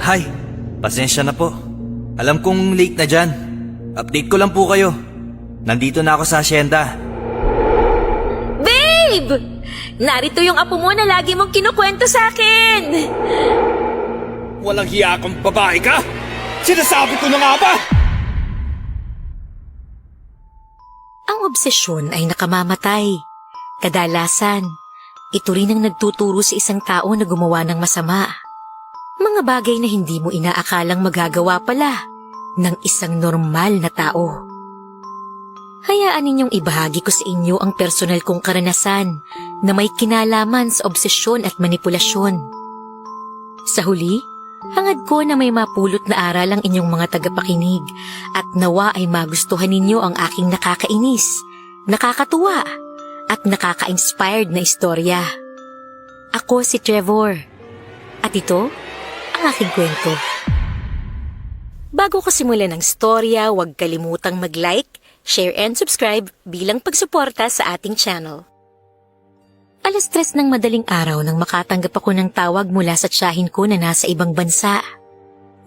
Hi, pasensya na po. Alam kong late na dyan. Update ko lang po kayo. Nandito na ako sa asyenda. Babe! Narito yung apo mo na lagi mong kinukwento sa akin. Walang hiya kang babae ka? Sinasabi ko na nga ba? Ang obsesyon ay nakamamatay. Kadalasan, ito rin ang nagtuturo sa isang tao na gumawa ng masama. Mga bagay na hindi mo inaakalang magagawa pala ng isang normal na tao. Hayaan ninyong ibahagi ko sa inyo ang personal kong karanasan na may kinalaman sa obsesyon at manipulasyon. Sa huli, hangad ko na may mapulot na aral ang inyong mga tagapakinig at nawa ay magustuhan ninyo ang aking nakakainis, nakakatuwa at nakaka-inspired na istorya. Ako si Trevor at ito ang aking kwento. Bago ko simulan ang storya, huwag kalimutang mag-like, share and subscribe bilang pagsuporta sa ating channel. 3:00 ng madaling araw nang makatanggap ako ng tawag mula sa tiyahin ko na nasa ibang bansa.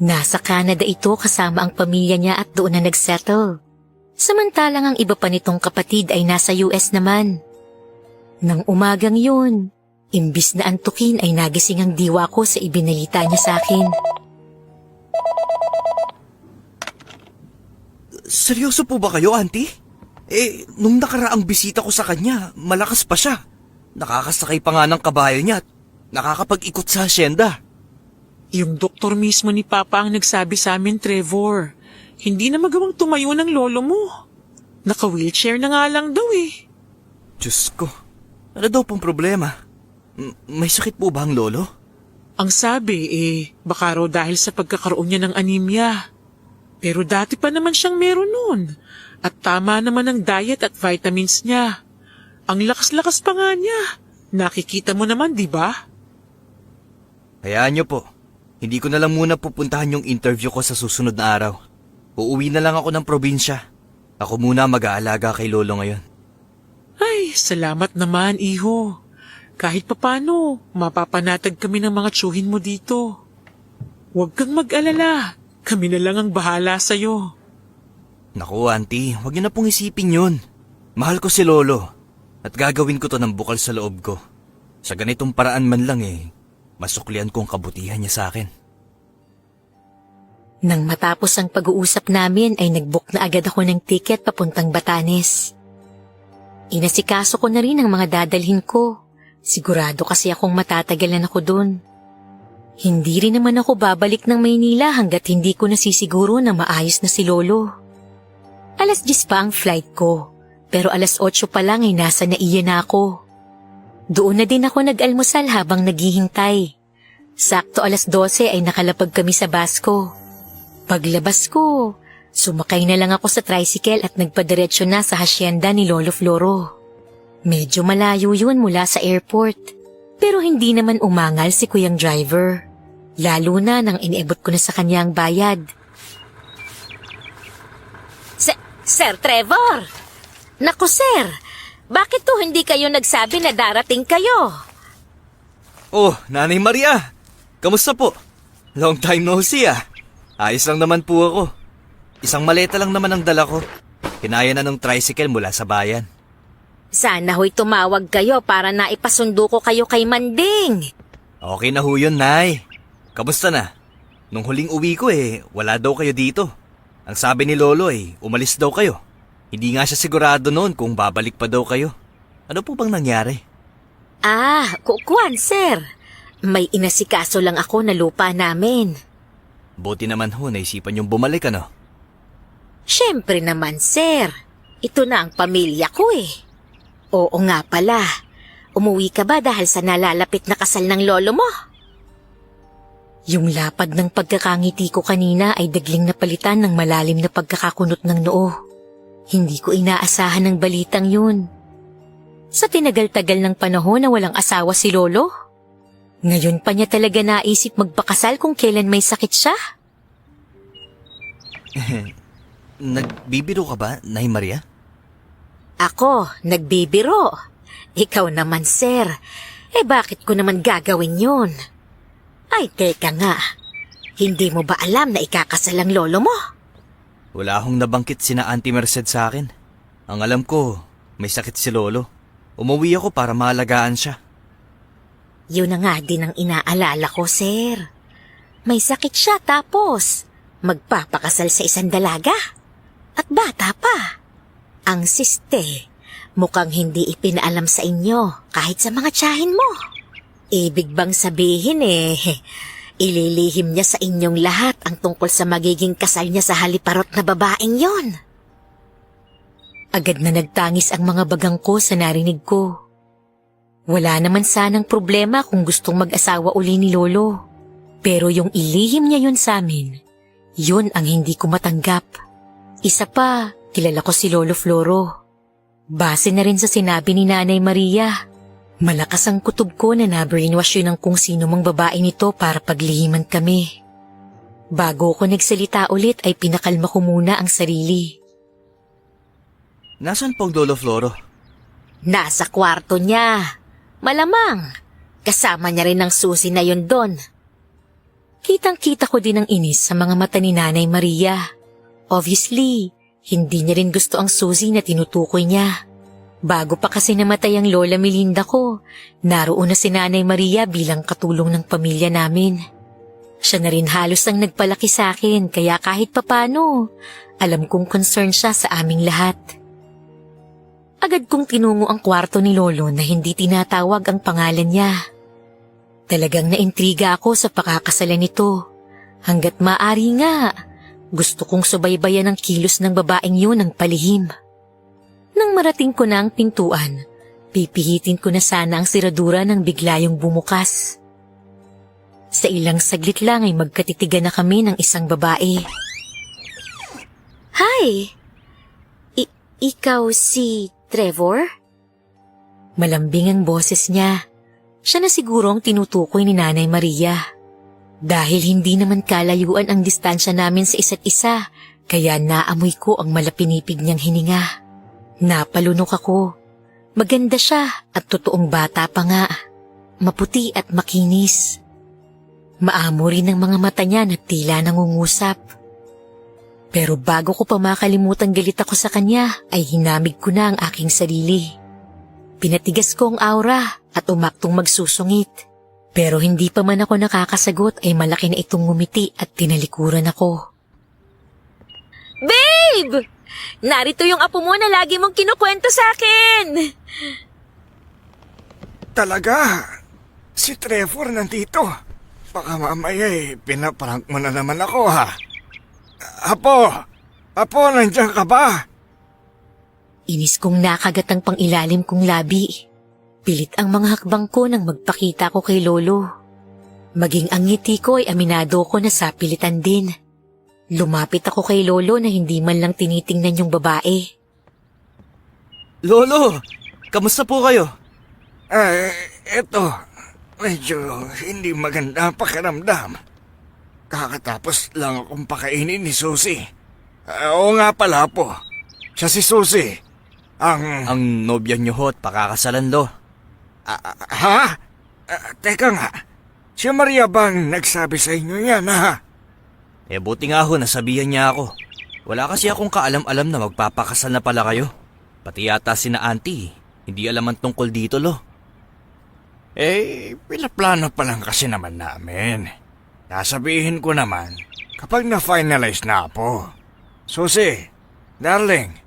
Nasa Canada ito kasama ang pamilya niya at doon na nagsettle. Samantalang ang iba pa nitong kapatid ay nasa US naman. Nang umagang yun, imbis na antukin ay nagising ang diwa ko sa ibinalita niya sa akin. Seryoso po ba kayo, auntie? Nung nakaraang bisita ko sa kanya, malakas pa siya. Nakakasakay pa nga ng kabayo niya at nakakapag-ikot sa asyenda. Yung doktor mismo ni Papa ang nagsabi sa amin, Trevor. Hindi na magawang tumayo ng lolo mo. Naka-wheelchair na nga lang daw eh. Diyos ko, ano daw pong problema? May sakit po ba ang lolo? Ang sabi baka raw dahil sa pagkakaroon niya ng anemia. Pero dati pa naman siyang meron nun. At tama naman ang diet at vitamins niya. Ang lakas-lakas pa nga niya. Nakikita mo naman, di ba? Hayaan niyo po. Hindi ko na lang muna pupuntahan yung interview ko sa susunod na araw. Uuwi na lang ako ng probinsya. Ako muna mag-aalaga kay lolo ngayon. Ay, salamat naman, iho. Kahit papano, mapapanatag kami ng mga tsuhin mo dito. Huwag kang mag-alala. Kami na lang ang bahala sa'yo. Naku, auntie, huwag niyo na pong isipin yun. Mahal ko si lolo. At gagawin ko to ng bukal sa loob ko. Sa ganitong paraan man lang masuklian kong kabutihan niya sa akin. Nang matapos ang pag-uusap namin ay nag-book na agad ako ng ticket papuntang Batanes. Inasikaso ko na rin ang mga dadalhin ko. Sigurado kasi akong matatagalan ako dun. Hindi rin naman ako babalik ng Maynila hanggat hindi ko nasisiguro na maayos na si lolo. 10:00 pa ang flight ko, pero 8:00 pa lang ay nasa Naiya na ako. Doon na din ako nag-almusal habang naghihintay. Sakto 12:00 ay nakalapag kami sa bus ko. Paglabas ko, sumakay na lang ako sa tricycle at nagpadiretso na sa hasyenda ni Lolo Floro. Medyo malayo yun mula sa airport, pero hindi naman umangal si kuyang driver. Lalo na nang iniabot ko na sa kanya ang bayad. Sir Trevor! Naku sir, bakit to hindi kayo nagsabi na darating kayo? Oh, Nanay Maria! Kamusta po? Long time no see Ayos lang naman po ako. Isang maleta lang naman ang dala ko. Kinaya na ng tricycle mula sa bayan. Sana ho'y tumawag kayo para naipasundo ko kayo kay Manding. Okay na ho yun, Nay. Kamusta na? Nung huling uwi ko wala daw kayo dito. Ang sabi ni Lolo umalis daw kayo. Hindi nga siya sigurado noon kung babalik pa daw kayo. Ano po bang nangyari? Kukuan sir. May inasikaso lang ako na lupa namin. Buti naman ho, naisipan yung bumalik ano? Siyempre naman sir. Ito na ang pamilya ko Oo nga pala. Umuwi ka ba dahil sa nalalapit na kasal ng lolo mo? Yung lapad ng pagkakangiti ko kanina ay dagling napalitan ng malalim na pagkakakunot ng noo. Hindi ko inaasahan ng balitang yun. Sa tinagal-tagal ng panahon na walang asawa si lolo, ngayon pa niya talaga naisip magpakasal kung kailan may sakit siya. Nagbibiro ka ba, Nay Maria? Ako, nagbibiro. Ikaw naman, sir. Bakit ko naman gagawin yun? Ay, teka nga. Hindi mo ba alam na ikakasal ang lolo mo? Wala akong nabangkit sina Auntie Merced sa akin. Ang alam ko, may sakit si Lolo. Umuwi ako para maalagaan siya. Yun na nga din ang inaalala ko, sir. May sakit siya tapos magpapakasal sa isang dalaga. At bata pa. Ang siste, mukhang hindi ipinaalam sa inyo kahit sa mga tiyahin mo. Ibig bang sabihin ililihim niya sa inyong lahat ang tungkol sa magiging kasal niya sa haliparot na babaeng yon? Agad na nagtangis ang mga bagang ko sa narinig ko. Wala naman sanang problema kung gustong mag-asawa uli ni Lolo. Pero yung ilihim niya yun sa amin, yun ang hindi ko matanggap. Isa pa, kilala ko si Lolo Floro. Base na rin sa sinabi ni Nanay Maria, malakas ang kutob ko na na-brainwash yun ng kung sino mang babae nito para paglihiman kami. Bago ko nagsalita ulit ay pinakalma ko muna ang sarili. Nasaan po ang Lolo Floro? Nasa kwarto niya. Malamang, kasama niya rin ang susi na yun doon. Kitang-kita ko din ang inis sa mga mata ni Nanay Maria. Obviously, hindi niya rin gusto ang susi na tinutukoy niya. Bago pa kasi namatay ang Lola Melinda ko, naroon na si Nanay Maria bilang katulong ng pamilya namin. Siya na rin halos ang nagpalaki sa akin kaya kahit papano, alam kong concern siya sa aming lahat. Agad kong tinungo ang kwarto ni Lolo na hindi tinatawag ang pangalan niya. Talagang naintriga ako sa pakakasalan nito. Hanggat maaari nga, gusto kong subaybayan ang kilos ng babaeng yun ng palihim. Nang marating ko na ang pintuan, pipihitin ko na sana ang siradura nang bigla yung bumukas. Sa ilang saglit lang ay magkatitigan na kami ng isang babae. Hi! Ikaw si Trevor? Malambing ang boses niya. Siya na siguro ang tinutukoy ni Nanay Maria. Dahil hindi naman kalayuan ang distansya namin sa isa't isa, kaya naamoy ko ang malapinipig niyang hininga. Napalunok ako. Maganda siya at totoong bata pa nga. Maputi at makinis. Maamo rin ang mga mata niya na tila nangungusap. Pero bago ko pa makalimutan galit ako sa kanya, ay hinamig ko na ang aking sarili. Pinatigas ko ang aura at umaktong magsusungit. Pero hindi pa man ako nakakasagot ay malaki na itong ngumiti at tinalikuran ako. Babe! Narito yung apo mo na lagi mong kinukwento sa akin! Talaga? Si Trevor nandito. Baka mamaya pinaprank mo na naman ako ha. Apo, nandiyan ka ba? Inis kong nakagat ang pangilalim kong labi. Pilit ang mga hakbang ko nang magpakita ko kay Lolo. Maging ang ngiti ko ay aminado ko na sapilitan din. Lumapit ako kay Lolo na hindi man lang tinitingnan yung babae. Lolo! Kamusta po kayo? Eto, medyo hindi maganda ang pakiramdam. Kakatapos lang akong pakainin ni Susie. Oo nga pala po, siya si Susie. Ang nobya niyo ho at pakakasalan, Lo. Ha? Teka nga, si Maria bang nagsabi sa inyo yan ha? Buti nga ho nasabihan niya ako. Wala kasi akong kaalam-alam na magpapakasal na pala kayo. Pati yata sina Auntie, hindi alam ang tungkol dito, Lo. Pinaplano pa lang kasi naman namin. Sasabihin ko naman kapag na-finalize na po. Susie, darling,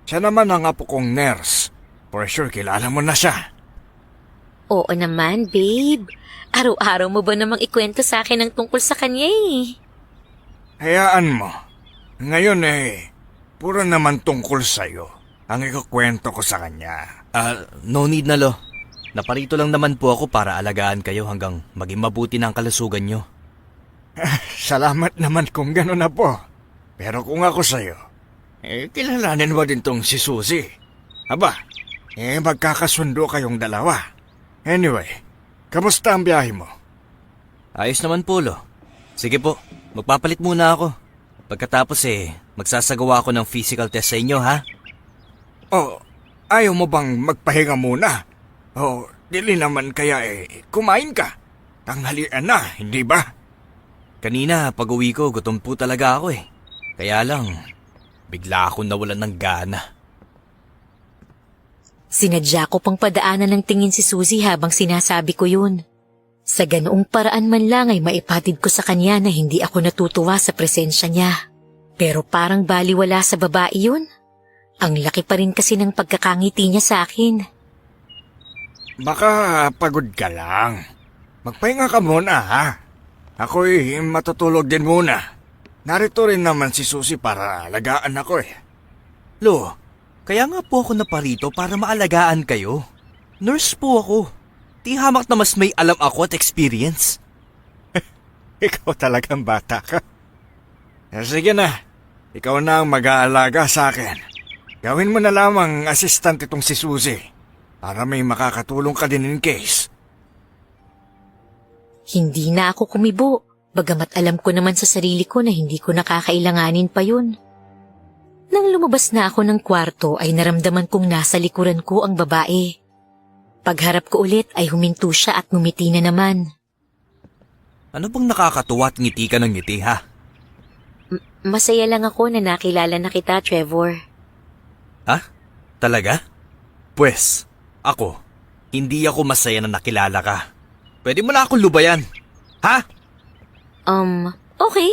siya naman ang apo kong nurse. For sure, kilala mo na siya. Oo naman, babe. Araw-araw mo ba namang ikwento sa akin ang tungkol sa kanya Hayaan mo. Ngayon puro naman tungkol sa'yo ang ikukwento ko sa kanya. No need na, Lo. Naparito lang naman po ako para alagaan kayo hanggang maging mabuti na ang kalusugan nyo. Salamat naman kung gano'n na po. Pero kung ako sa'yo, kilalanin mo din tong si Susie. Aba, magkakasundo kayong dalawa. Anyway, kamusta ang biyahe mo? Ayos naman po, Lo. Sige po, magpapalit muna ako. Pagkatapos magsasagawa ako ng physical test sa inyo, ha? Ayaw mo bang magpahinga muna? Dili naman kaya kumain ka. Tanghalian na, hindi ba? Kanina, pag-uwi ko, gutom po talaga ako eh. Kaya lang, bigla ako nawalan ng gana. Sinadya ko pang padaanan ng tingin si Suzy habang sinasabi ko yun. Sa ganoong paraan man lang ay maipatid ko sa kanya na hindi ako natutuwa sa presensya niya. Pero parang baliwala sa babae yun. Ang laki pa rin kasi ng pagkakangiti niya sa akin. Baka pagod ka lang. Magpahinga ka muna ha. Ako'y matutulog din muna. Narito rin naman si Susie para alagaan ako eh. Lo, kaya nga po ako naparito para maalagaan kayo. Nurse po ako. Di hamak na mas may alam ako at experience. Ikaw talagang bata ka. Sige na, ikaw na ang mag-aalaga sa akin. Gawin mo na lamang assistant itong si Susie para may makakatulong ka din in case. Hindi na ako kumibo, bagamat alam ko naman sa sarili ko na hindi ko nakakailanganin pa yun. Nang lumabas na ako ng kwarto ay naramdaman kong nasa likuran ko ang babae. Pagharap ko ulit ay huminto siya at ngumiti na naman. Ano bang nakakatuwa at ngiti ka ng ngiti ha? Masaya lang ako na nakilala na kita, Trevor. Ha? Talaga? Pwes, ako, hindi ako masaya na nakilala ka. Pwede mo na akong lubayan. Ha? Okay.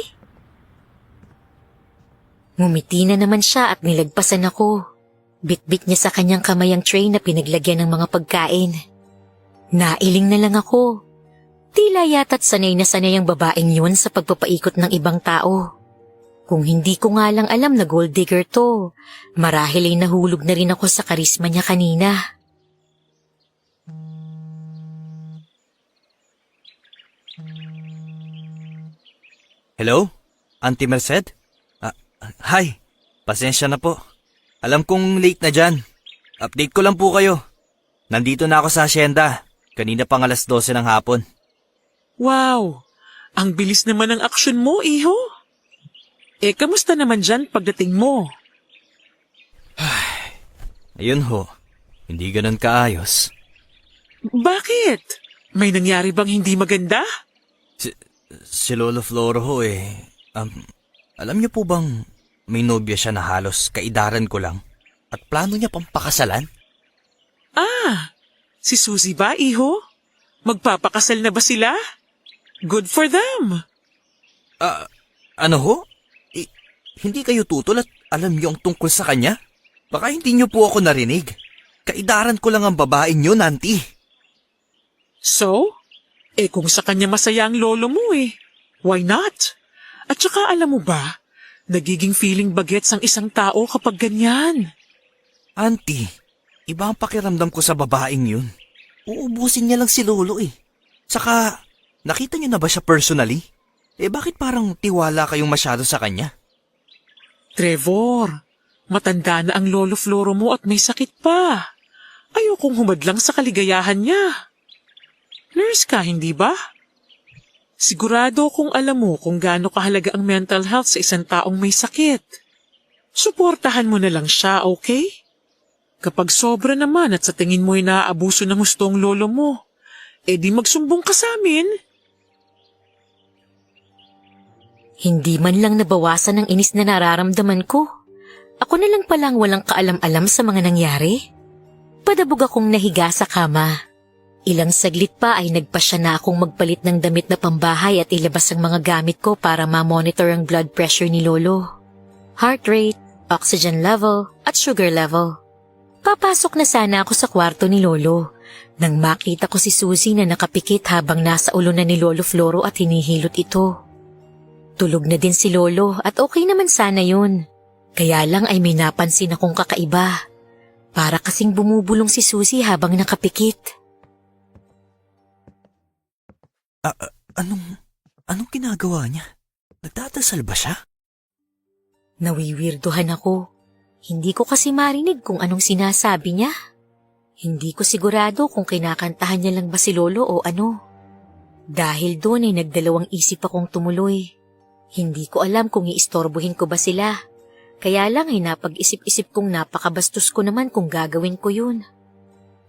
Ngumiti na naman siya at nilagpasan ako. Bitbit niya sa kanyang kamay ang tray na pinaglagyan ng mga pagkain. Nailing na lang ako. Tila yata't sanay na sanay ang babaeng yun sa pagpapaikot ng ibang tao. Kung hindi ko nga lang alam na gold digger to, marahil ay nahulog na rin ako sa karisma niya kanina. Hello? Auntie Merced? Hi. Pasensya na po. Alam kong late na dyan. Update ko lang po kayo. Nandito na ako sa asyenda. Kanina pang 12:00 ng hapon. Wow! Ang bilis naman ng aksyon mo, iho. Kamusta naman dyan pagdating mo? Ayun ho. Hindi ganun kaayos. Bakit? May nangyari bang hindi maganda? Si Lolo Floro ho alam niyo po bang may nobya siya na halos kaidaran ko lang at plano niya pang pakasalan? Si Susie ba, iho? Magpapakasal na ba sila? Good for them! Ano ho? Hindi kayo tutol at alam niyo ang tungkol sa kanya? Baka hindi niyo po ako narinig. Kaidaran ko lang ang babaeng yun, auntie. So? Kung sa kanya masaya ang lolo mo why not? At saka alam mo ba, nagiging feeling bagets ang isang tao kapag ganyan. Auntie, iba ang pakiramdam ko sa babaeng yun. Uubusin niya lang si lolo Saka, nakita niyo na ba siya personally? Bakit parang tiwala kayong masyado sa kanya? Trevor, matanda na ang lolo Floro mo at may sakit pa. Ayokong humadlang sa kaligayahan niya. Nurse ka, hindi ba? Sigurado kung alam mo kung gaano kahalaga ang mental health sa isang taong may sakit. Suportahan mo na lang siya, okay? Kapag sobra naman at sa tingin mo'y naaabuso ng gusto ang lolo mo, di magsumbong ka sa amin. Hindi man lang nabawasan ng inis na nararamdaman ko. Ako na lang palang walang kaalam-alam sa mga nangyari. Padabog akong nahiga sa kama. Ilang saglit pa ay nagpasya na akong magpalit ng damit na pambahay at ilabas ang mga gamit ko para ma-monitor ang blood pressure ni Lolo. Heart rate, oxygen level, at sugar level. Papasok na sana ako sa kwarto ni Lolo nang makita ko si Susie na nakapikit habang nasa ulo na ni Lolo Floro at hinihilot ito. Tulog na din si Lolo at okay naman sana yun. Kaya lang ay may napansin akong kakaiba. Para kasing bumubulong si Susie habang nakapikit. Anong ginagawa niya? Nagdadasal ba siya? Nawiwirduhan ako. Hindi ko kasi marinig kung anong sinasabi niya. Hindi ko sigurado kung kinakantahan niya lang ba si Lolo o ano. Dahil doon ay nagdalawang isip akong tumuloy. Hindi ko alam kung iistorbohin ko ba sila. Kaya lang ay napag-isip-isip kong napakabastos ko naman kung gagawin ko yun.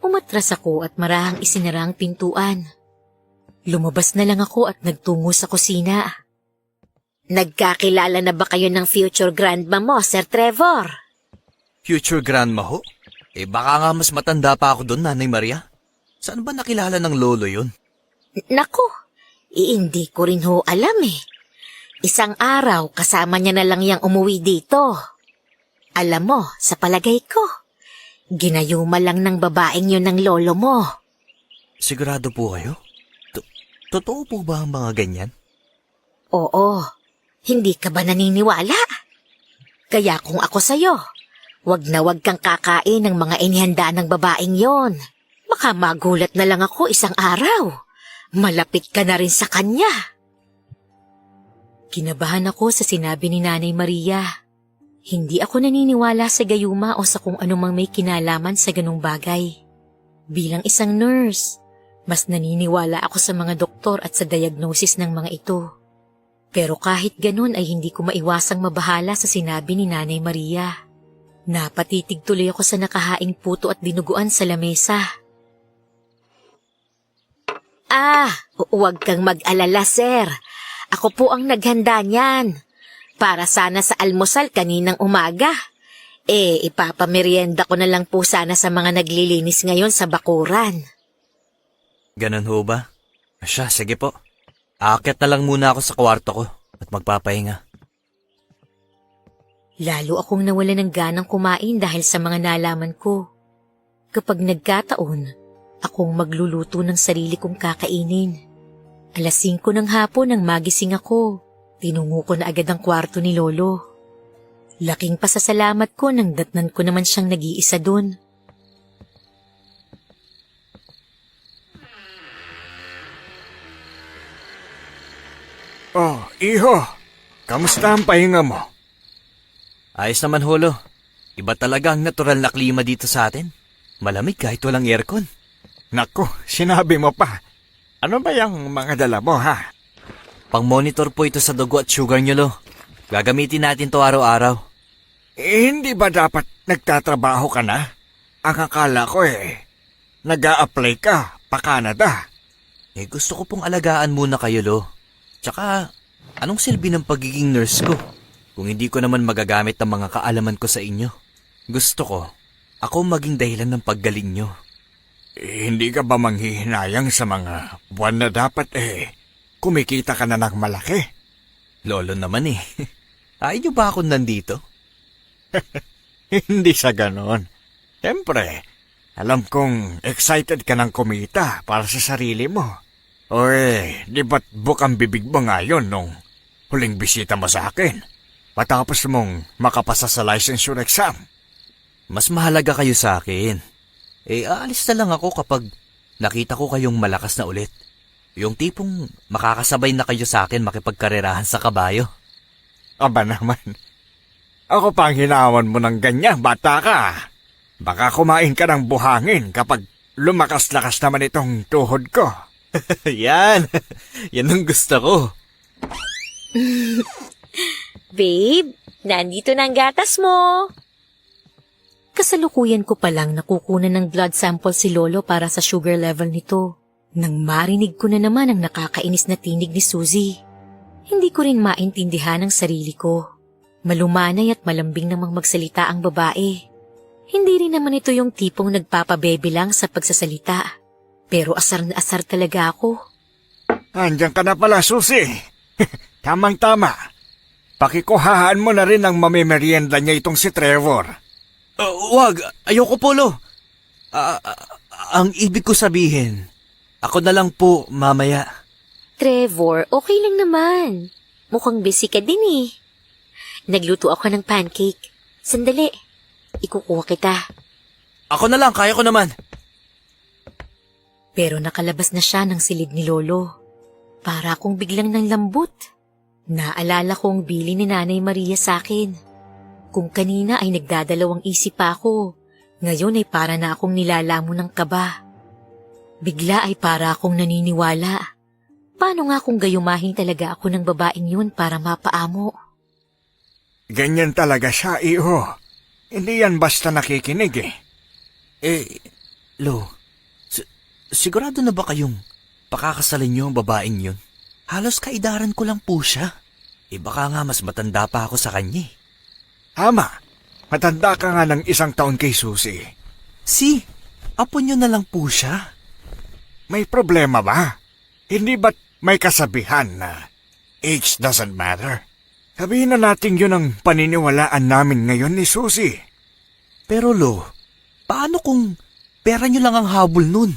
Umatras ako at marahang isinara ang pintuan. Lumabas na lang ako at nagtungo sa kusina. Nagkakilala na ba kayo ng future grandma mo, Sir Trevor? Future grandma ho? Baka nga mas matanda pa ako doon, Nanay Maria. Saan ba nakilala ng lolo yun? Naku, hindi ko rin ho alam eh. Isang araw, kasama niya na lang yang umuwi dito. Alam mo, sa palagay ko, ginayuma lang ng babaeng yun ng lolo mo. Sigurado po kayo? Totoo po ba ang mga ganyan? Oo, hindi ka ba naniniwala? Kaya kung ako sa'yo, wag na wag kang kakain ng mga inihanda ng babaeng yon. Baka magulat na lang ako isang araw. Malapit ka na rin sa kanya. Kinabahan ako sa sinabi ni Nanay Maria. Hindi ako naniniwala sa gayuma o sa kung anumang may kinalaman sa ganung bagay. Bilang isang nurse, mas naniniwala ako sa mga doktor at sa diagnosis ng mga ito. Pero kahit ganun ay hindi ko maiwasang mabahala sa sinabi ni Nanay Maria. Napatitig tuloy ako sa nakahaing puto at dinuguan sa lamesa. Huwag kang mag-alala, sir. Ako po ang naghanda niyan. Para sana sa almusal kaninang umaga. Ipapamerienda ko na lang po sana sa mga naglilinis ngayon sa bakuran. Ganun ho ba? Siya, sige po. Aakyat na lang muna ako sa kwarto ko at magpapahinga. Lalo akong nawala ng ganang kumain dahil sa mga nalaman ko. Kapag nagkataon, akong magluluto ng sarili kong kakainin. 5:00 ng hapon nang magising ako, tinungo ko na agad ang kwarto ni Lolo. Laking pasasalamat ko nang datnan ko naman siyang nag-iisa dun. Oh, iho, kamusta ang pahinga mo? Ayos naman, Holo. Iba talaga ang natural na klima dito sa atin. Malamig kahit walang aircon. Naku, sinabi mo pa. Ano ba yung mga dala mo, ha? Pang-monitor po ito sa dugo at sugar nyo, Lo. Gagamitin natin to araw-araw. Hindi ba dapat nagtatrabaho ka na? Ang akala ko nag-a-apply ka pa Canada. Gusto ko pong alagaan muna kayo, Lo. Tsaka, anong silbi ng pagiging nurse ko? Kung hindi ko naman magagamit ang mga kaalaman ko sa inyo. Gusto ko, ako maging dahilan ng paggaling nyo. Hindi ka ba manghihinayang sa mga buwan na dapat kumikita ka na ng malaki? Lolo naman eh. Ayaw nyo ba akong nandito? Hindi sa ganon. Siyempre, alam kong excited ka ng kumita para sa sarili mo. O di ba't bukang bibig mo ngayon nung huling bisita mo sa akin? Matapos mong makapasa sa licensure exam. Mas mahalaga kayo sa akin. Aalis na lang ako kapag nakita ko kayong malakas na ulit. Yung tipong makakasabay na kayo sa akin makipagkarerahan sa kabayo. Aba naman, ako pang hinawan mo ng ganyan, bata ka. Baka kumain ka ng buhangin kapag lumakas-lakas naman itong tuhod ko. Yan ang gusto ko. Babe, nandito na ang gatas mo. Kasalukuyan ko palang nakukunan ng blood sample si Lolo para sa sugar level nito. Nang marinig ko na naman ang nakakainis na tinig ni Suzy. Hindi ko rin maintindihan ang sarili ko. Malumanay at malambing namang magsalita ang babae. Hindi rin naman ito yung tipong nagpapabebe lang sa pagsasalita. Pero asar na asar talaga ako. Andiyan ka na pala, Suzy. Tamang-tama. Pakikuhahaan mo na rin ang mamimerienda niya itong si Trevor. Wag, ayoko po, Lo. Ang ibig ko sabihin, ako na lang po mamaya. Trevor, okay lang naman. Mukhang busy ka din eh. Nagluto ako ng pancake. Sandali, ikukuha kita. Ako na lang, kaya ko naman. Pero nakalabas na siya ng silid ni Lolo. Para akong biglang nang lambot. Naalala kong bili ni Nanay Maria sa akin. Kung kanina ay nagdadalawang isip pa ako, ngayon ay para na akong nilalamo ng kaba. Bigla ay para akong naniniwala. Paano nga kung gayumahin talaga ako ng babaeng yun para mapaamo? Ganyan talaga siya, iho. Hindi yan basta nakikinig Lo, sigurado na ba kayong pakakasalin niyo ang babaeng yun? Halos kaidaran ko lang po siya. baka nga mas matanda pa ako sa kanya eh. Ama, matanda ka nga ng 1 taon kay Susie. Si, apo nyo na lang po siya. May problema ba? Hindi ba't may kasabihan na age doesn't matter? Sabihin na natin yun ang paniniwalaan namin ngayon ni Susie. Pero Lo, paano kung pera nyo lang ang habol nun?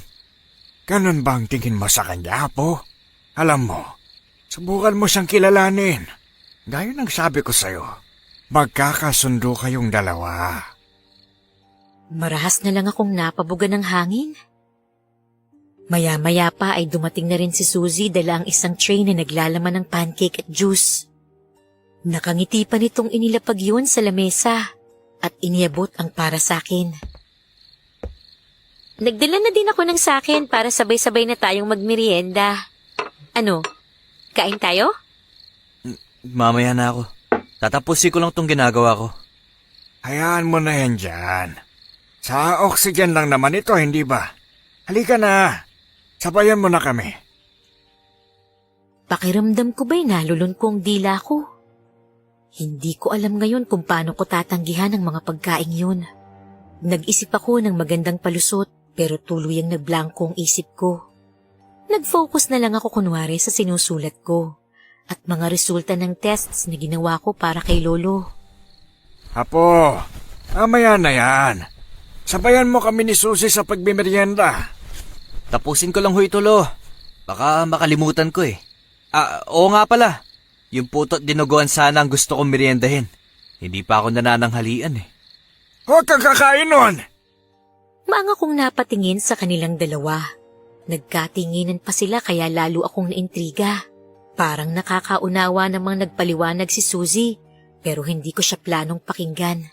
Ganun ba ang tingin mo sa kanya, Apo? Alam mo, subukan mo siyang kilalanin. Gaya ng sabi ko sa'yo, magkakasundo kayong dalawa. Marahas na lang akong napabuga ng hangin. Maya-maya pa ay dumating na rin si Suzy dala ang isang tray na naglalaman ng pancake at juice. Nakangiti pa nitong inilapag yun sa lamesa at iniabot ang para sa akin. Nagdala na din ako ng sakin para sabay-sabay na tayong magmerienda. Ano, kain tayo? Mamaya na ako. Tatapusin ko lang tong ginagawa ko. Hayaan mo na yan dyan. Sa oxygen lang naman ito, hindi ba? Halika na. Sabayan mo na kami. Pakiramdam ko ba'y nalulun ko ang dila ko? Hindi ko alam ngayon kung paano ko tatanggihan ang mga pagkain yun. Nag-isip ako ng magandang palusot pero tuluyang nagblanko ang isip ko. Nag-focus na lang ako kunwari sa sinusulat ko at mga resulta ng tests na ginawa ko para kay Lolo. Apo, mamaya na yan. Sabayan mo kami ni Susie sa pagmimerienda. Tapusin ko lang ho ito, Lo. Baka makalimutan ko eh. Oo nga pala. Yung puto at dinuguan sana ang gusto kong meriendahin. Hindi pa ako nanananghalian eh. Huwag kang kakain nun! Maanga kong napatingin sa kanilang dalawa. Nagkatinginan pa sila kaya lalo akong naintriga. Parang nakakaunawa namang nagpaliwanag si Suzy, pero hindi ko siya planong pakinggan.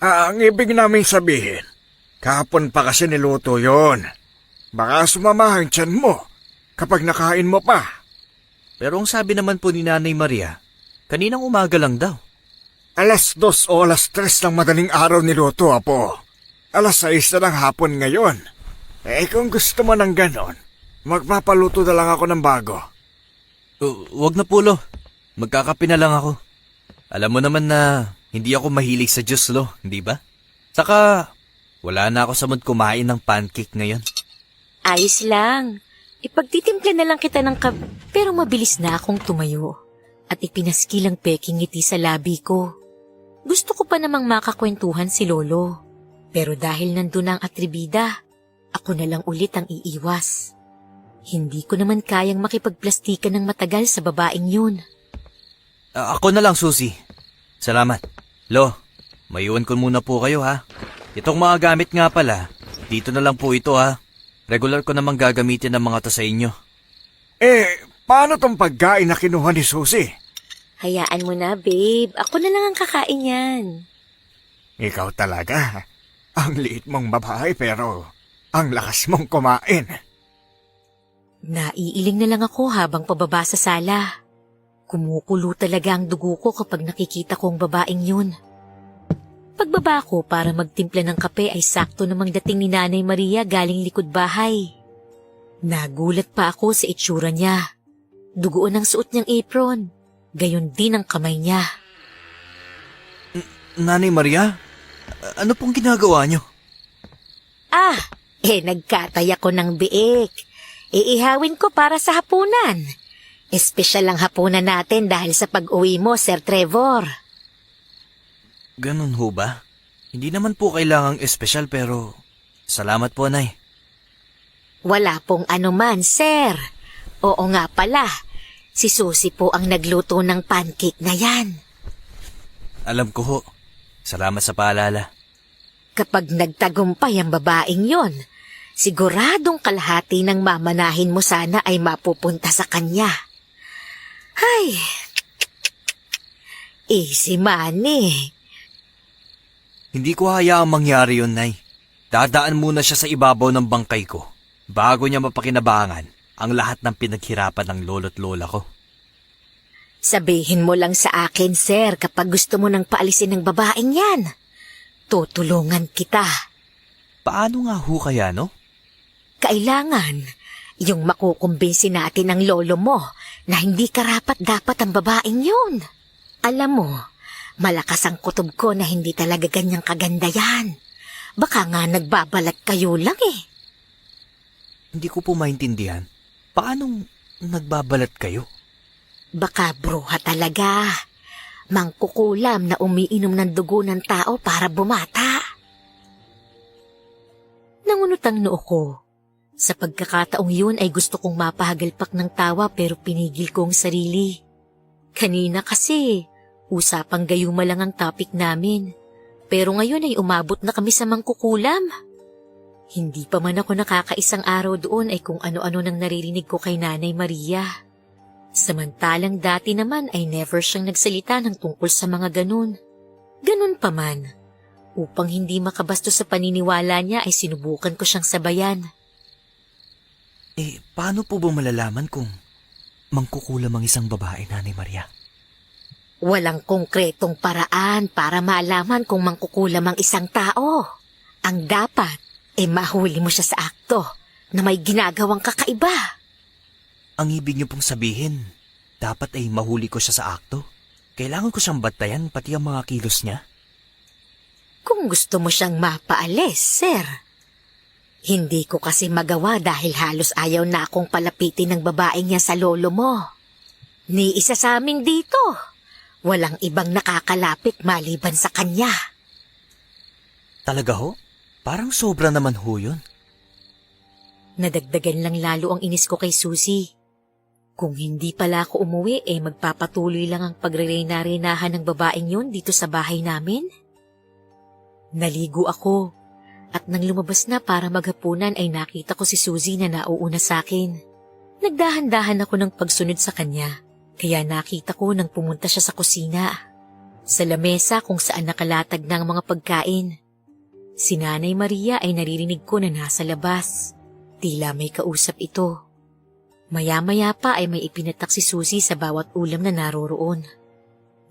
Ang ibig naming sabihin, kahapon pa kasi niluto yon. Baka sumama ang tiyan mo kapag nakain mo pa. Pero ang sabi naman po ni Nanay Maria, kaninang umaga lang daw. 2:00 o 3:00 ng madaling araw niluto, Apo. 6:00 na ng hapon ngayon. Kung gusto mo ng ganon, magpapaluto na lang ako ng bago. Wag na po, Lo. Magkakape na lang ako. Alam mo naman na hindi ako mahilig sa juice, Lo, hindi ba? Saka, wala na ako sa mood kumain ng pancake ngayon. Ayos lang. Ipagtitimpla na lang kita ng pero mabilis na akong tumayo at ipinaskilang peking ngiti sa labi ko. Gusto ko pa namang makakwentuhan si Lolo. Pero dahil nandun ang atribida, ako na lang ulit ang iiwas. Hindi ko naman kayang makipagplastikan ng matagal sa babaeng yun. Ako na lang, Susie. Salamat. Lo, mayuwan ko muna po kayo ha. Itong mga gamit nga pala, dito na lang po ito ha. Regular ko namang gagamitin ang mga to sa inyo. Paano tong pagkain na kinuha ni Susie? Hayaan mo na, babe. Ako na lang ang kakain yan. Ikaw talaga. Ang liit mong babae pero ang lakas mong kumain. Naiiling na lang ako habang pababa sa sala. Kumukulo talaga ang dugo ko kapag nakikita ko ang babaeng yun. Pagbaba ko para magtimpla ng kape ay sakto namang dating ni Nanay Maria galing likod bahay. Nagulat pa ako sa itsura niya. Dugoon ang suot niyang apron. Gayon din ang kamay niya. Nanay Maria, ano pong ginagawa niyo? Nagkatay ako ng biik. Iihawin ko para sa hapunan. Espesyal ang hapunan natin dahil sa pag-uwi mo, Sir Trevor. Ganun ho ba? Hindi naman po kailangang espesyal pero salamat po, Nay. Wala pong anuman, Sir. Oo nga pala, si Susie po ang nagluto ng pancake na yan. Alam ko ho. Salamat sa paalala. Kapag nagtagumpay ang babaeng yon, siguradong kalahati ng mamanahin mo sana ay mapupunta sa kanya. Ay, easy money. Hindi ko hayaang mangyari yun, Nay. Dadaan muna siya sa ibabaw ng bangkay ko bago niya mapakinabangan ang lahat ng pinaghirapan ng lolo't lola ko. Sabihin mo lang sa akin, Sir, kapag gusto mo nang paalisin ng babaeng yan. Tutulungan kita. Paano nga ho kaya, no? Kailangan, Yung makukumbinsi natin ng lolo mo na hindi karapat-dapat ang babaeng yun. Alam mo, malakas ang kutob ko na hindi talaga ganyang kaganda yan. Baka nga nagbabalat kayo lang eh. Hindi ko po maintindihan. Paanong nagbabalat kayo? Baka bruha talaga. Mangkukulam na umiinom ng dugo ng tao para bumata. Nangunot ang noo ko. Sa pagkakataong yun ay gusto kong mapahagalpak ng tawa pero pinigil ko ang sarili. Kanina kasi, usapang gayuma lang ang topic namin. Pero ngayon ay umabot na kami sa mangkukulam. Hindi pa man ako nakakaisang araw doon ay kung ano-ano nang naririnig ko kay Nanay Maria. Samantalang dati naman ay never siyang nagsalita ng tungkol sa mga ganun. Ganun pa man. Upang hindi makabastos sa paniniwala niya ay sinubukan ko siyang sabayan. Paano po ba malalaman kung mangkukulam ang isang babae, Nanay Maria? Walang konkretong paraan para malaman kung mangkukulam ang isang tao. Ang dapat ay mahuli mo siya sa akto na may ginagawang kakaiba. Ang ibig niyo pong sabihin, dapat ay mahuli ko siya sa akto? Kailangan ko siyang bantayan pati ang mga kilos niya? Kung gusto mo siyang mapaalis, sir. Hindi ko kasi magawa dahil halos ayaw na akong palapitin ng babaeng yan sa lolo mo. Ni isa sa amin dito. Walang ibang nakakalapit maliban sa kanya. Talaga ho? Parang sobra naman ho yun. Nadagdagan lang lalo ang inis ko kay Susie. Kung hindi pala ako umuwi, magpapatuloy lang ang pagre-reyna-reynahan ng babaeng yun dito sa bahay namin. Naligo ako at nang lumabas na para maghapunan ay nakita ko si Susie na nauuna sa akin. Nagdahan-dahan ako ng pagsunod sa kanya, kaya nakita ko nang pumunta siya sa kusina. Sa lamesa kung saan nakalatag na ang mga pagkain. Si Nanay Maria ay naririnig ko na nasa labas. Tila may kausap ito. Maya-maya pa ay may ipinatak si Susie sa bawat ulam na naroroon.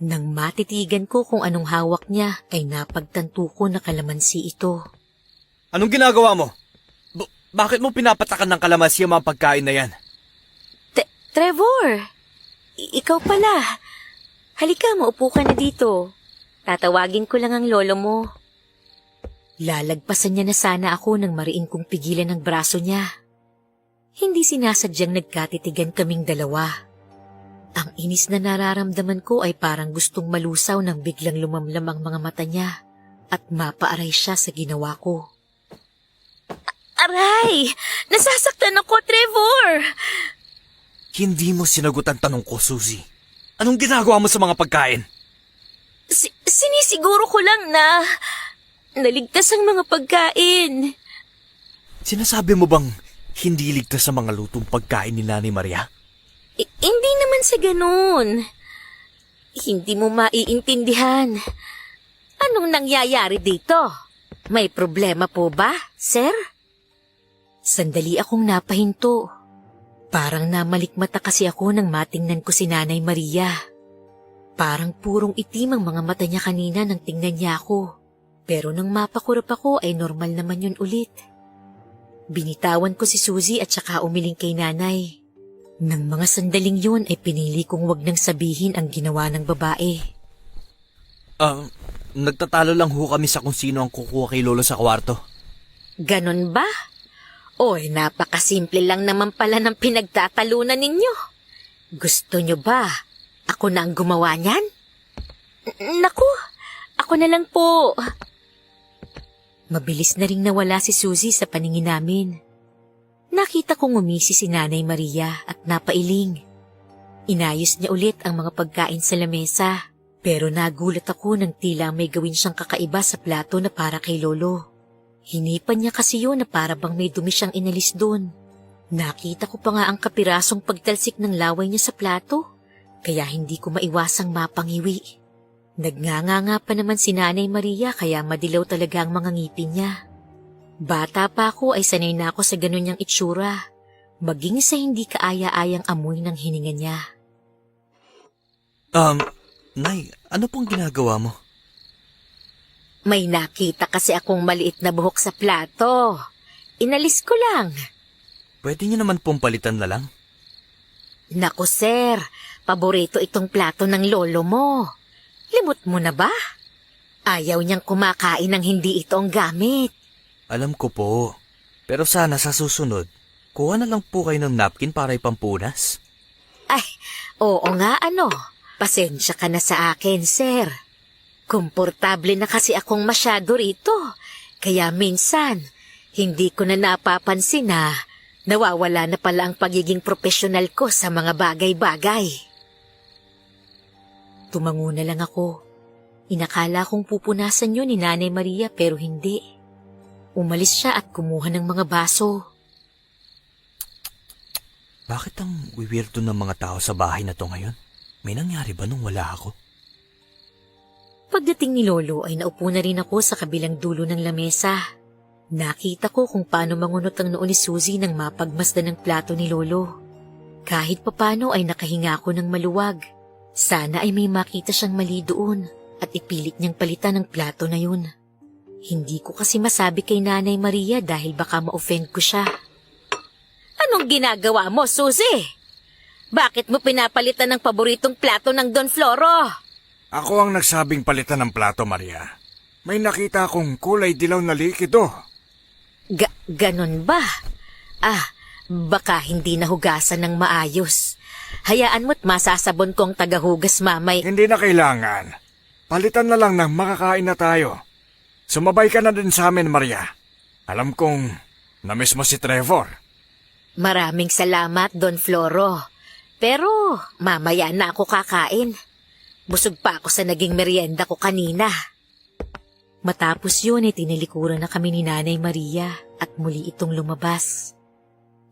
Nang matitigan ko kung anong hawak niya ay napagtanto ko na kalamansi ito. Anong ginagawa mo? Bakit mo pinapatakan ng kalamansi ang mga pagkain na yan? Trevor! Ikaw pala. Halika, maupo ka na dito. Tatawagin ko lang ang lolo mo. Lalagpasan niya na sana ako nang mariin kong pigilan ang braso niya. Hindi sinasadyang nagkatitigan kaming dalawa. Ang inis na nararamdaman ko ay parang gustong malusaw nang biglang lumamlam ang mga mata niya at mapaaray siya sa ginawa ko. Aray! Nasasaktan ako, Trevor! Hindi mo sinagot ang tanong ko, Susie. Anong ginagawa mo sa mga pagkain? Sinisiguro ko lang na naligtas ang mga pagkain. Sinasabi mo bang hindi ligtas sa mga lutong pagkain ni Nanay Maria? Hindi naman sa ganun. Hindi mo maiintindihan. Anong nangyayari dito? May problema po ba, sir? Sandali akong napahinto. Parang namalikmata kasi ako nang matingnan ko si Nanay Maria. Parang purong itim ang mga mata niya kanina nang tingnan niya ako. Pero nang mapakurap ako ay normal naman yun ulit. Binitawan ko si Susie at saka umiling kay Nanay. Nang mga sandaling yun ay pinili kong wag nang sabihin ang ginawa ng babae. Nagtatalo lang ho kami sa kung sino ang kukuha kay Lolo sa kwarto. Ganon ba? Oy, napakasimple lang naman pala ng pinagtatalunan ninyo. Gusto nyo ba? Ako na ang gumawa niyan? Naku, ako na lang po. Mabilis na ring nawala si Susie sa paningin namin. Nakita kong umisi si Nanay Maria at napailing. Inayos niya ulit ang mga pagkain sa lamesa. Pero nagulat ako nang tila may gawin siyang kakaiba sa plato na para kay Lolo. Hinipan niya kasi yun na para bang may dumi siyang inalis doon. Nakita ko pa nga ang kapirasong pagtalsik ng laway niya sa plato, kaya hindi ko maiwasang mapangiwi. Nagnganga pa naman si Nanay Maria kaya madilaw talaga ang mga ngipin niya. Bata pa ako ay sanay na ako sa ganun niyang itsura, maging sa hindi kaaya-ayang amoy ng hininga niya. Nay, ano pong ginagawa mo? May nakita kasi akong maliit na buhok sa plato. Inalis ko lang. Pwede niyo naman pong palitan na lang. Naku sir, paborito itong plato ng lolo mo. Limot mo na ba? Ayaw niyang kumakain ng hindi ito ang gamit. Alam ko po. Pero sana sa susunod, kuha na lang po kayo ng napkin para ipampunas. Ay, oo nga ano. Pasensya ka na sa akin, sir. Komportable na kasi akong masyado rito. Kaya minsan, hindi ko na napapansin na nawawala na pala ang pagiging profesional ko sa mga bagay-bagay. Tumango na lang ako. Inakala kong pupunasan yun ni Nanay Maria pero hindi. Umalis siya at kumuha ng mga baso. Bakit ang weirdo ng mga tao sa bahay na to ngayon? May nangyari ba nung wala ako? Pagdating ni Lolo ay naupo na rin ako sa kabilang dulo ng lamesa. Nakita ko kung paano mangunot ang noo ni Suzy nang mapagmasdan ng plato ni Lolo. Kahit papano ay nakahinga ako ng maluwag. Sana ay may makita siyang mali doon at ipilit niyang palitan ang plato na yun. Hindi ko kasi masabi kay Nanay Maria dahil baka ma-offend ko siya. Anong ginagawa mo, Suzy? Bakit mo pinapalitan ng paboritong plato ng Don Floro? Ako ang nagsabing palitan ng plato, Maria. May nakita akong kulay dilaw na likido. Ganon ba? Baka hindi nahugasan ng maayos. Hayaan mo't masasabon kong tagahugas mamay. Hindi na kailangan. Palitan na lang nang makakain na tayo. Sumabay ka na din sa amin, Maria. Alam kong namiss mo si Trevor. Maraming salamat, Don Floro. Pero mamaya na ako kakain. Busog pa ako sa naging merienda ko kanina. Matapos yun ay tinilikuran na kami ni Nanay Maria at muli itong lumabas.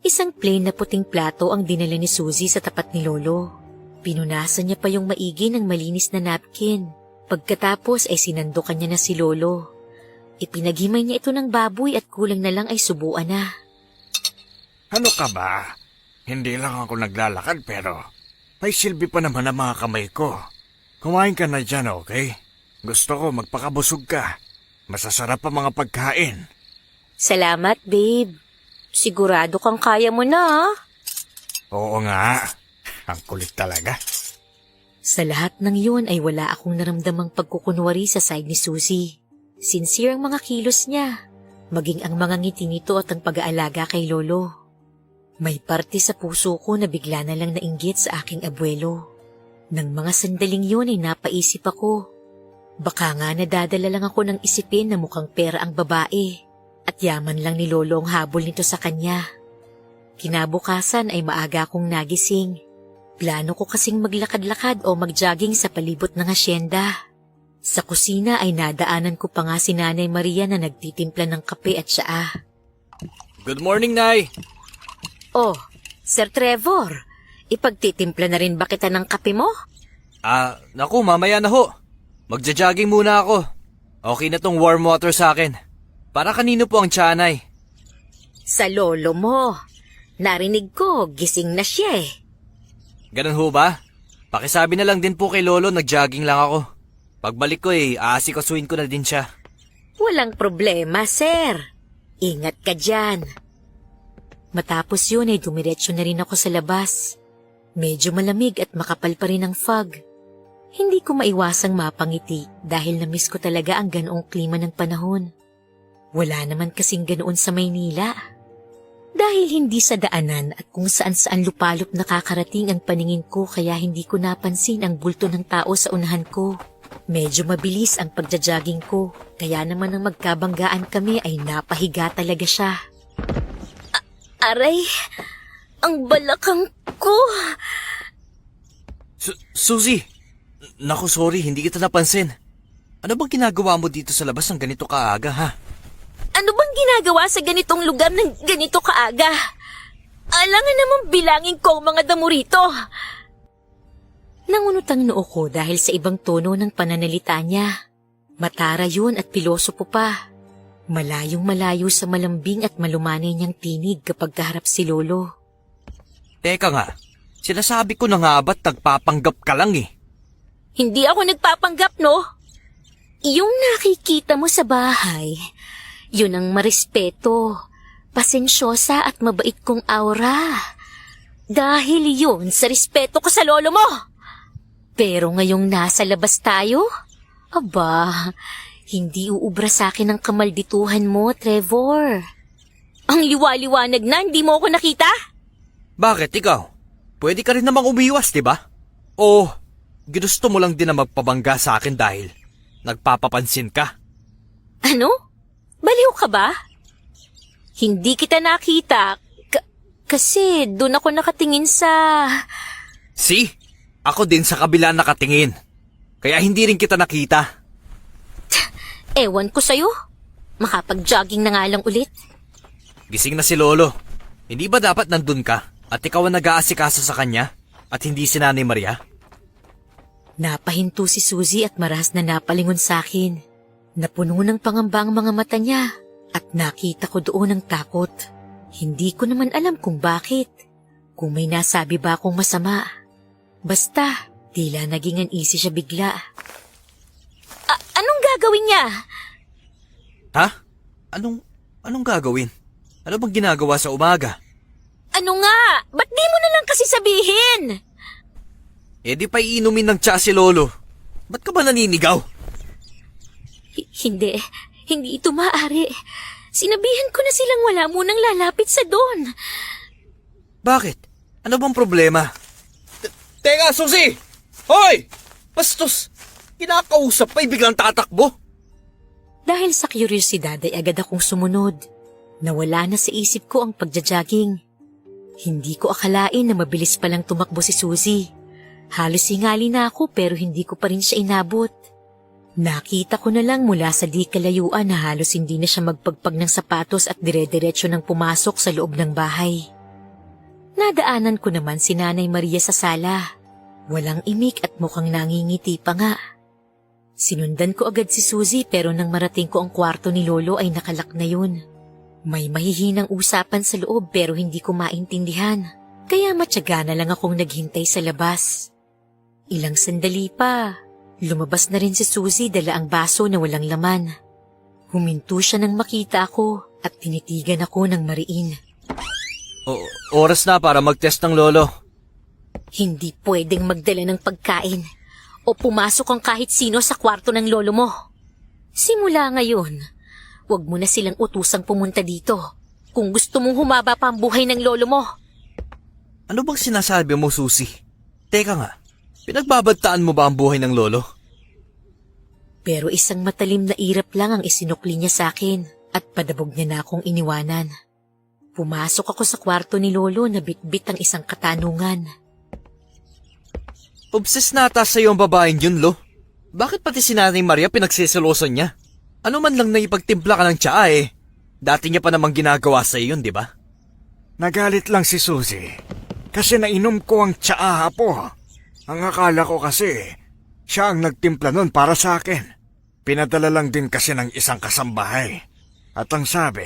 Isang plain na puting plato ang dinala ni Suzy sa tapat ni Lolo. Pinunasan niya pa yung maigi ng malinis na napkin. Pagkatapos ay sinandokan niya na si Lolo. Ipinaghimay niya ito ng baboy at kulang na lang ay subuan na. Ano ka ba? Hindi lang ako naglalakad pero may silbi pa naman ang mga kamay ko. Kumain ka na dyan, okay? Gusto ko magpakabusog ka. Masasarap ang mga pagkain. Salamat, babe. Sigurado kang kaya mo na, Oo nga. Ang kulit talaga. Sa lahat ng yun ay wala akong naramdamang pagkukunwari sa side ni Suzy. Sincere ang mga kilos niya, maging ang mga ngiti nito at ang pag-aalaga kay Lolo. May parte sa puso ko na bigla na lang nainggit sa aking abuelo. Nang mga sandaling yun ay napaisip ako. Baka nga nadadala lang ako ng isipin na mukhang pera ang babae at yaman lang ni Lolo ang habol nito sa kanya. Kinabukasan ay maaga akong nagising. Plano ko kasing maglakad-lakad o mag-jogging sa palibot ng asyenda. Sa kusina ay nadaanan ko pa nga si Nanay Maria na nagtitimpla ng kape at tsaa. Good morning, Nay! Oh, Sir Trevor, ipagtitimpla na rin ba kita ng kape mo? Naku, mamaya na ho. Magja-jogging muna ako. Okay na tong warm water sa akin. Para kanino po ang tiyanay? Sa lolo mo. Narinig ko, gising na siya eh. Ganun ho ba? Pakisabi na lang din po kay Lolo, nag-jogging lang ako. Pagbalik ko aasikasuhin ko na din siya. Walang problema, sir. Ingat ka dyan. Matapos yun ay dumiretso na rin ako sa labas. Medyo malamig at makapal pa rin ang fog. Hindi ko maiwasang mapangiti dahil na-miss ko talaga ang ganoong klima ng panahon. Wala naman kasing ganoon sa Maynila. Dahil hindi sa daanan at kung saan-saan lupalop nakakarating ang paningin ko kaya hindi ko napansin ang bulto ng tao sa unahan ko. Medyo mabilis ang pagja-jogging ko kaya naman nang magkabanggaan kami ay napahiga talaga siya. Aray, ang balakang ko. Suzy! Naku, sorry, hindi kita napansin. Ano bang ginagawa mo dito sa labas ng ganito kaaga, ha? Ano bang ginagawa sa ganitong lugar ng ganito kaaga? Alangan naman bilangin ko ang mga damo rito. Nangunot ang noo ko dahil sa ibang tono ng pananalita niya. Matara yun at pilosopo pa. Malayong malayo sa malambing at malumanay niyang tinig kapag kaharap si Lolo. Teka nga, sinasabi ko na nga ba't nagpapanggap ka lang eh? Hindi ako nagpapanggap, no? Yung nakikita mo sa bahay, yun ang marespeto. pasensyosa at mabait kong aura. Dahil yun sa respeto ko sa lolo mo. Pero ngayong nasa labas tayo, aba, hindi uubra sa akin ang kamaldituhan mo, Trevor. Ang liwa-liwanag na, hindi mo ako nakita? Bakit ikaw? Pwede ka rin namang umiwas, di ba? O ginusto mo lang din na magpabangga sa akin dahil nagpapapansin ka? Ano? Baliw ka ba? Hindi kita nakita kasi doon ako nakatingin sa... See? Ako din sa kabila nakatingin. Kaya hindi rin kita nakita. Ewan ko sa'yo. Makapag-jogging na nga lang ulit. Gising na si Lolo. Hindi ba dapat nandun ka at ikaw ang nag-aasikaso sa kanya at hindi si Nanay Maria? Napahinto si Suzy at maras na napalingon sa akin. Napuno ng pangamba ang mga mata niya at nakita ko doon ang takot. Hindi ko naman alam kung bakit. Kung may nasabi ba akong masama. Basta, tila naging uneasy siya bigla. Anong gagawin niya? Ha? Anong gagawin? Ano bang ginagawa sa umaga? Ano nga? Ba't di mo na lang kasi sabihin? Eh di pa iinumin ng tsa si Lolo. Ba't ka ba naninigaw? Hindi ito maaari. Sinabihan ko na silang wala munang lalapit sa doon. Bakit? Ano bang problema? Teka, Suzy! Hoy! Bastos! Kinakausap pa'y biglang tatakbo. Dahil sa kuryosidad ay agad akong sumunod. Nawala na sa isip ko ang pagja-jogging. Hindi ko akalain na mabilis palang tumakbo si Suzy. Halos hingali na ako pero hindi ko pa rin siya inabot. Nakita ko na lang mula sa di kalayuan na halos hindi na siya magpagpag ng sapatos at dire-diretso nang pumasok sa loob ng bahay. Nadaanan ko naman si Nanay Maria sa sala. Walang imik at mukhang nangingiti pa nga. Sinundan ko agad si Suzy pero nang marating ko ang kwarto ni Lolo ay nakalak na yun. May mahihinang usapan sa loob pero hindi ko maintindihan. Kaya matyaga na lang akong naghintay sa labas. Ilang sandali pa, lumabas na rin si Suzy dala ang baso na walang laman. Huminto siya nang makita ako at tinitigan ako ng mariin. Oras na para mag-test ng Lolo. Hindi pwedeng magdala ng pagkain o pumasok ang kahit sino sa kwarto ng lolo mo. Simula ngayon, huwag mo na silang utusang pumunta dito kung gusto mong humaba pa ang buhay ng lolo mo. Ano bang sinasabi mo, Suzy? Teka nga, pinagbabadtaan mo ba ang buhay ng Lolo? Pero isang matalim na irap lang ang isinukli niya sa akin at padabog niya na akong iniwanan. Pumasok ako sa kwarto ni Lolo na bitbit ang isang katanungan. Obses na ata sa'yo ang babaeng yun, Lo. Bakit pati si Nanay Maria pinagsisilosan niya? Ano man lang na ipagtimpla ka ng tsaa eh. Dati niya pa namang ginagawa sa'yo yun, di ba? Nagalit lang si Suzy kasi nainom ko ang tsaa po. Ang akala ko kasi siya ang nagtimpla nun para sa akin. Pinadala lang din kasi ng isang kasambahay. At ang sabi,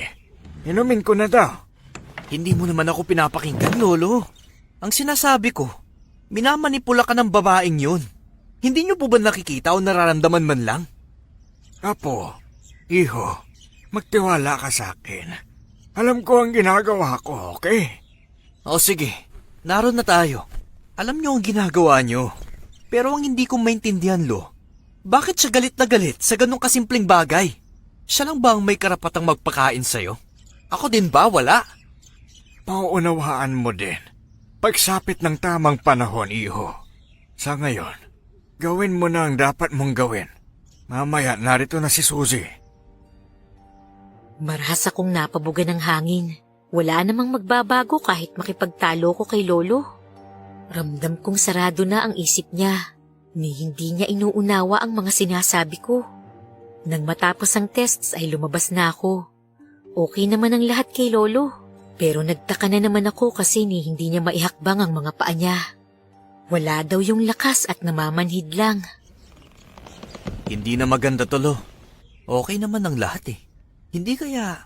inumin ko na daw. Hindi mo naman ako pinapakinggan, Lolo. Ang sinasabi ko, minamanipula ka ng babaeng yun. Hindi niyo po ba nakikita o nararamdaman man lang? Apo, iho, magtiwala ka sa akin. Alam ko ang ginagawa ko, okay? O sige, naroon na tayo. Alam niyo ang ginagawa niyo. Pero ang hindi ko maintindihan, Lo, bakit siya galit na galit sa ganong kasimpleng bagay? Siya lang ba ang may karapatang magpakain sa'yo? Ako din ba? Wala. Pauunawaan mo din. Pagsapit ng tamang panahon, iho. Sa ngayon, gawin mo na ang dapat mong gawin. Mamaya, narito na si Suzy. Marahas akong napabugan ng hangin. Wala namang magbabago kahit makipagtalo ko kay Lolo. Ramdam kong sarado na ang isip niya. Ni hindi niya inuunawa ang mga sinasabi ko. Nang matapos ang tests ay lumabas na ako. Okay naman ang lahat kay Lolo. Pero nagtaka na naman ako kasi hindi niya maihakbang ang mga paa niya. Wala daw yung lakas at namamanhid lang. Hindi na maganda to, Lo. Okay naman ang lahat eh. Hindi kaya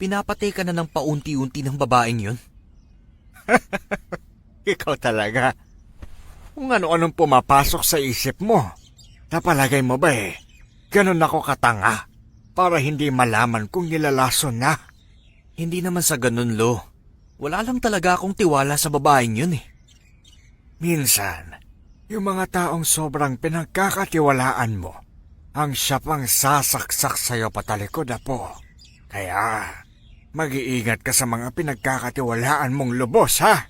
pinapatay ka na ng paunti-unti ng babaeng yun? Ikaw talaga. Kung ano-anong pumapasok sa isip mo. Napalagay mo ba ganun ako katanga para hindi malaman kung nilalason na? Hindi naman sa ganun, Lo. Wala lang talaga akong tiwala sa babaeng yun eh. Minsan, yung mga taong sobrang pinagkakatiwalaan mo, ang siya pang sasaksak sa'yo patalikod, Apo. Kaya, mag-iingat ka sa mga pinagkakatiwalaan mong lubos, ha?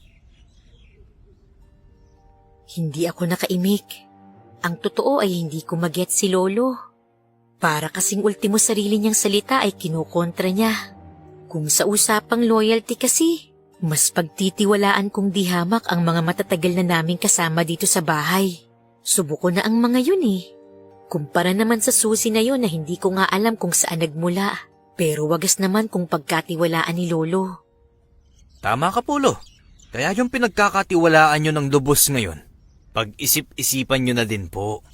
Hindi ako nakaimik. Ang totoo ay hindi ko maget si Lolo. Para kasing ultimo sarili niyang salita ay kinukontra niya. Kung sa usapang loyalty kasi, mas pagtitiwalaan kong di hamak ang mga matatagal na naming kasama dito sa bahay. Subuko na ang mga yun eh. Kumpara naman sa susi na yun na hindi ko nga alam kung saan nagmula. Pero wagas naman kung pagkatiwalaan ni Lolo. Tama ka po, Lo. Kaya yung pinagkakatiwalaan nyo ng lubos ngayon, pag-isip-isipan nyo na din po.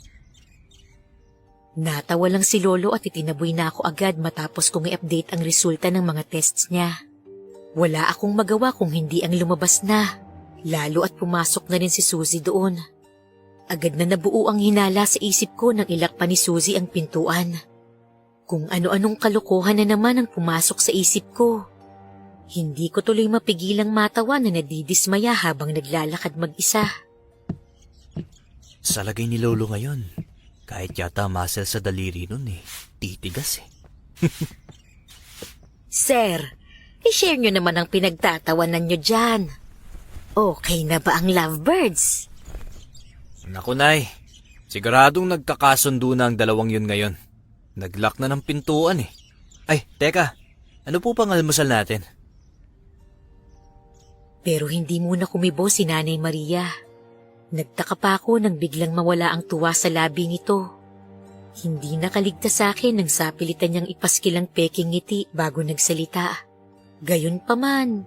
Natawa lang si Lolo at itinaboy na ako agad matapos kong i-update ang resulta ng mga tests niya. Wala akong magawa kung hindi ang lumabas na, lalo at pumasok na rin si Suzy doon. Agad na nabuo ang hinala sa isip ko nang ilak pa ni Suzy ang pintuan. Kung ano-anong kalokohan na naman ang pumasok sa isip ko. Hindi ko tuloy mapigilang matawa na nadidismaya habang naglalakad mag-isa. Sa lagay ni Lolo ngayon, kahit yata muscle sa daliri nun eh, titigas eh. Sir, i-share nyo naman ang pinagtatawanan nyo dyan. Okay na ba ang lovebirds? Naku, Nay. Siguradong nagkakasundo na ang dalawang yun ngayon. Naglock na ng pintuan eh. Ay, teka. Ano po pang almusal natin? Pero hindi muna kumibo si Nanay Maria. Nagtaka pa ako nang biglang mawala ang tuwa sa labi nito. Hindi nakaligtas sa akin nang sapilitan niyang ipaskil ang peking ngiti bago nagsalita. Gayon pa man,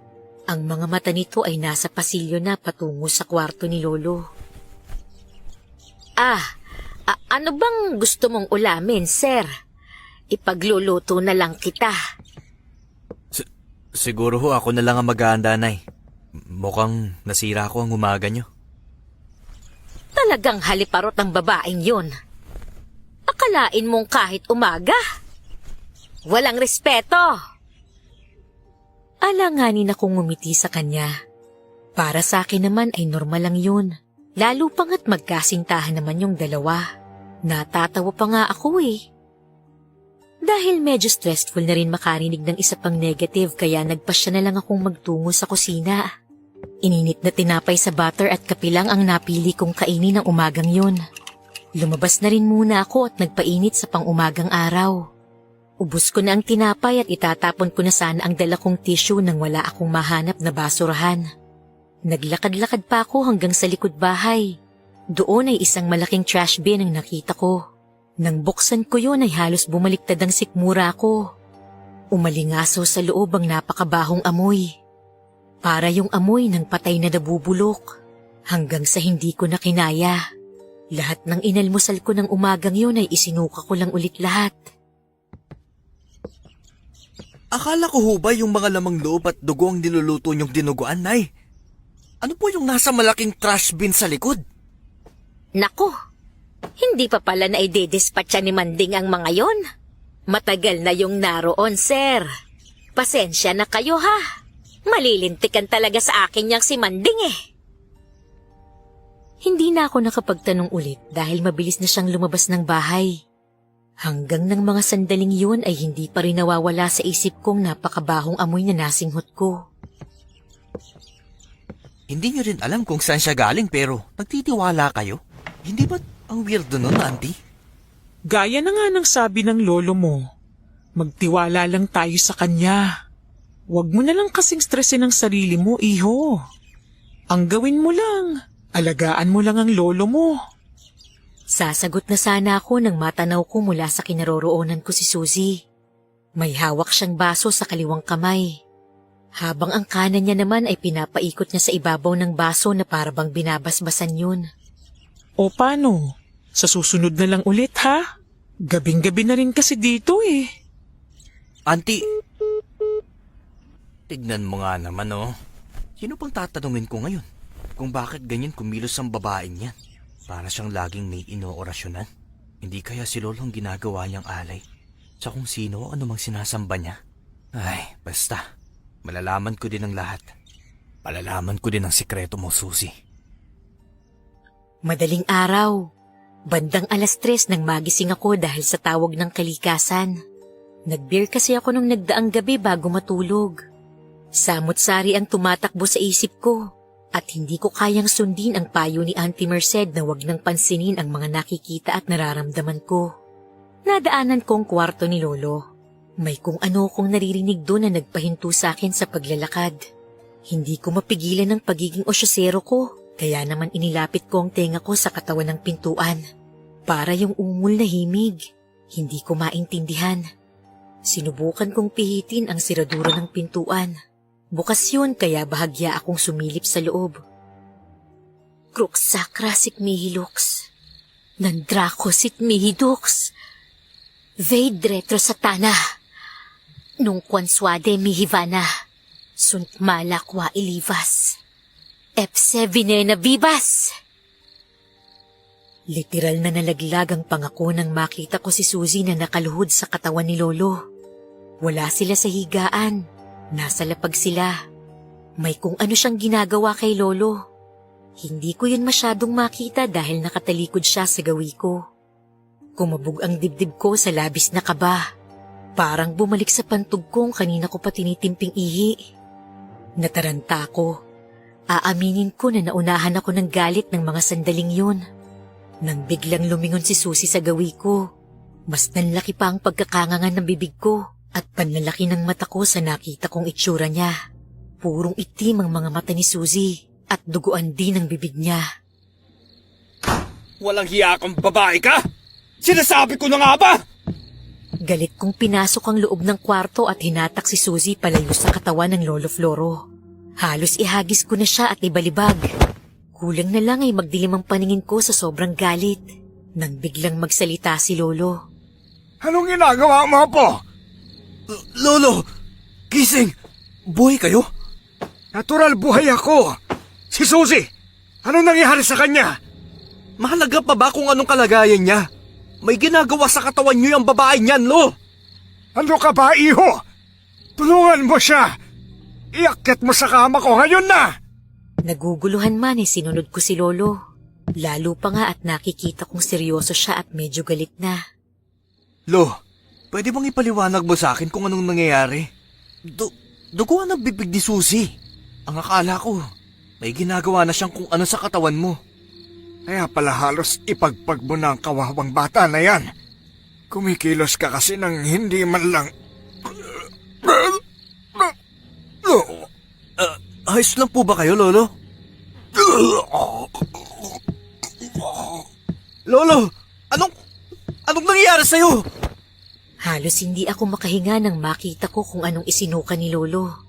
ang mga mata nito ay nasa pasilyo na patungo sa kwarto ni Lolo. Ano bang gusto mong ulamin, sir? Ipagluluto na lang kita. Siguro ho ako na lang ang maghahanda, Nay. Mukhang nasira ko ang umaga nyo. Talagang haliparot ang babaeng yun. Akalain mong kahit umaga? Walang respeto. Alanganin akong ngumiti sa kanya. Para sa akin naman ay normal lang yun. Lalo pang at magkasintahan naman yung dalawa. Natatawa pa nga ako eh. Dahil medyo stressful na rin makarinig ng isa pang negative kaya nagpasya na lang akong magtungo sa kusina. Ininit na tinapay sa butter at kape lang ang napili kong kainin ng umagang yun. Lumabas na rin muna ako at nagpainit sa pang-umagang araw. Ubus ko na ang tinapay at itatapon ko na sana ang dala kong tissue nang wala akong mahanap na basurahan. Naglakad-lakad pa ako hanggang sa likod bahay. Doon ay isang malaking trash bin ang nakita ko. Nang buksan ko yun ay halos bumaliktad ang sikmura ko. Umalingasaw sa loob ang napakabahong amoy. Para yung amoy ng patay na nabubulok. Hanggang sa hindi ko na kinaya. Lahat ng inalmusal ko ng umagang yun ay isinuka ko lang ulit lahat. Akala ko ho ba yung mga lamang loob at dugo ang niluluto niyong dinuguan, Nay? Ano po yung nasa malaking trash bin sa likod? Nako, hindi pa pala na i-dispatcha ni Manding ang mga yon. Matagal na yung naroon, sir. Pasensya na kayo ha. Malilintikan talaga sa akin yang si Manding eh. Hindi na ako nakapagtanong ulit dahil mabilis na siyang lumabas ng bahay. Hanggang ng mga sandaling yun ay hindi pa rin nawawala sa isip kong napakabahong amoy na nasinghot ko. Hindi niyo rin alam kung saan siya galing pero nagtitiwala kayo? Hindi ba ang weirdo nun, Auntie? Gaya na nga ng sabi ng lolo mo, magtiwala lang tayo sa kanya. Huwag mo na lang kasing stressin ang sarili mo, iho. Ang gawin mo lang, alagaan mo lang ang lolo mo. Sasagot na sana ako nang matanaw ko mula sa kinaroroonan ko si Suzy. May hawak siyang baso sa kaliwang kamay. Habang ang kanan niya naman ay pinapaikot niya sa ibabaw ng baso na parabang binabasbasan yun. O paano? Sa susunod na lang ulit ha? Gabing-gabi na rin kasi dito eh. Auntie, tignan mo nga naman oh. Sino pang tatanungin ko ngayon? Kung bakit ganyan kumilos ang babaeng yan? Para siyang laging may inoorasyonan. Hindi kaya si Lolo ang ginagawa niyang alay? Sa kung sino o anumang sinasamba niya? Ay, basta. Malalaman ko din ang lahat. Malalaman ko din ang sikreto mo, Susie. Madaling araw. Bandang 3:00 nang magising ako dahil sa tawag ng kalikasan. Nag-beer kasi ako nung nagdaang gabi bago matulog. Samot-sari ang tumatakbo sa isip ko at hindi ko kayang sundin ang payo ni Auntie Merced na wag nang pansinin ang mga nakikita at nararamdaman ko. Nadaanan ko ang kwarto ni Lolo. May kung ano kong naririnig doon na nagpahinto sa akin sa paglalakad. Hindi ko mapigilan ang pagiging osyosero ko, kaya naman inilapit ko ang tenga ko sa katawan ng pintuan. Para yung ungol na himig, hindi ko maintindihan. Sinubukan kong pihitin ang siradura ng pintuan. Bukas yun kaya bahagya akong sumilip sa loob. Crux sacra sit mihi lux. Nandraco sit mihi dux. Ved retro satana. Nung quansuade mihi vana. Sunt malakwa ilivas. Epse venena vivas. Literal na nalaglag ang pangako nang makita ko si Susie na nakaluhod sa katawan ni Lolo. Wala sila sa higaan. Nasa lapag sila. May kung ano siyang ginagawa kay Lolo. Hindi ko yun masyadong makita dahil nakatalikod siya sa gawi ko. Kumabog ang dibdib ko sa labis na kaba. Parang bumalik sa pantog kong kanina ko pa tinitimping ihi. Nataranta ko. Aaminin ko na naunahan ako ng galit ng mga sandaling yun. Nang biglang lumingon si Susie sa gawi ko, mas nanlaki pa ang pagkakangangan ng bibig ko at panlalaki ng mata ko sa nakita kong itsura niya. Purong itim ang mga mata ni Susie at duguan din ang bibig niya. Walang hiya kang babae ka? Sinasabi ko na nga ba? Galit kong pinasok ang loob ng kwarto at hinatak si Susie palayo sa katawan ng Lolo Floro. Halos ihagis ko na siya at ibalibag. Kulang na lang ay magdilim ang paningin ko sa sobrang galit. Nang biglang magsalita si Lolo. Anong ginagawa mo po? Lolo! Gising! Buhay kayo? Natural buhay ako. Si Susie, anong nangyari sa kanya? Mahalaga pa ba kung anong kalagayan niya? May ginagawa sa katawan niyo yung babae niyan, Lo! Ano ka ba, iho? Tulungan mo siya. Iakyat mo sa kama ko ngayon na. Naguguluhan man sinunod ko si Lolo. Lalo pa nga at nakikita kong seryoso siya at medyo galit na. Lo, pwede bang ipaliwanag mo sa akin kung anong nangyayari? Duguan ang bibig ni Susie. Ang akala ko, may ginagawa na siyang kung ano sa katawan mo. Kaya pala halos ipagpag mo na ang kawawang bata na yan. Kumikilos ka kasi nang hindi man lang... Ayos lang po ba kayo, Lolo? Lolo, anong nangyayari sa'yo? Halos hindi ako makahinga nang makita ko kung anong isinuka ni Lolo.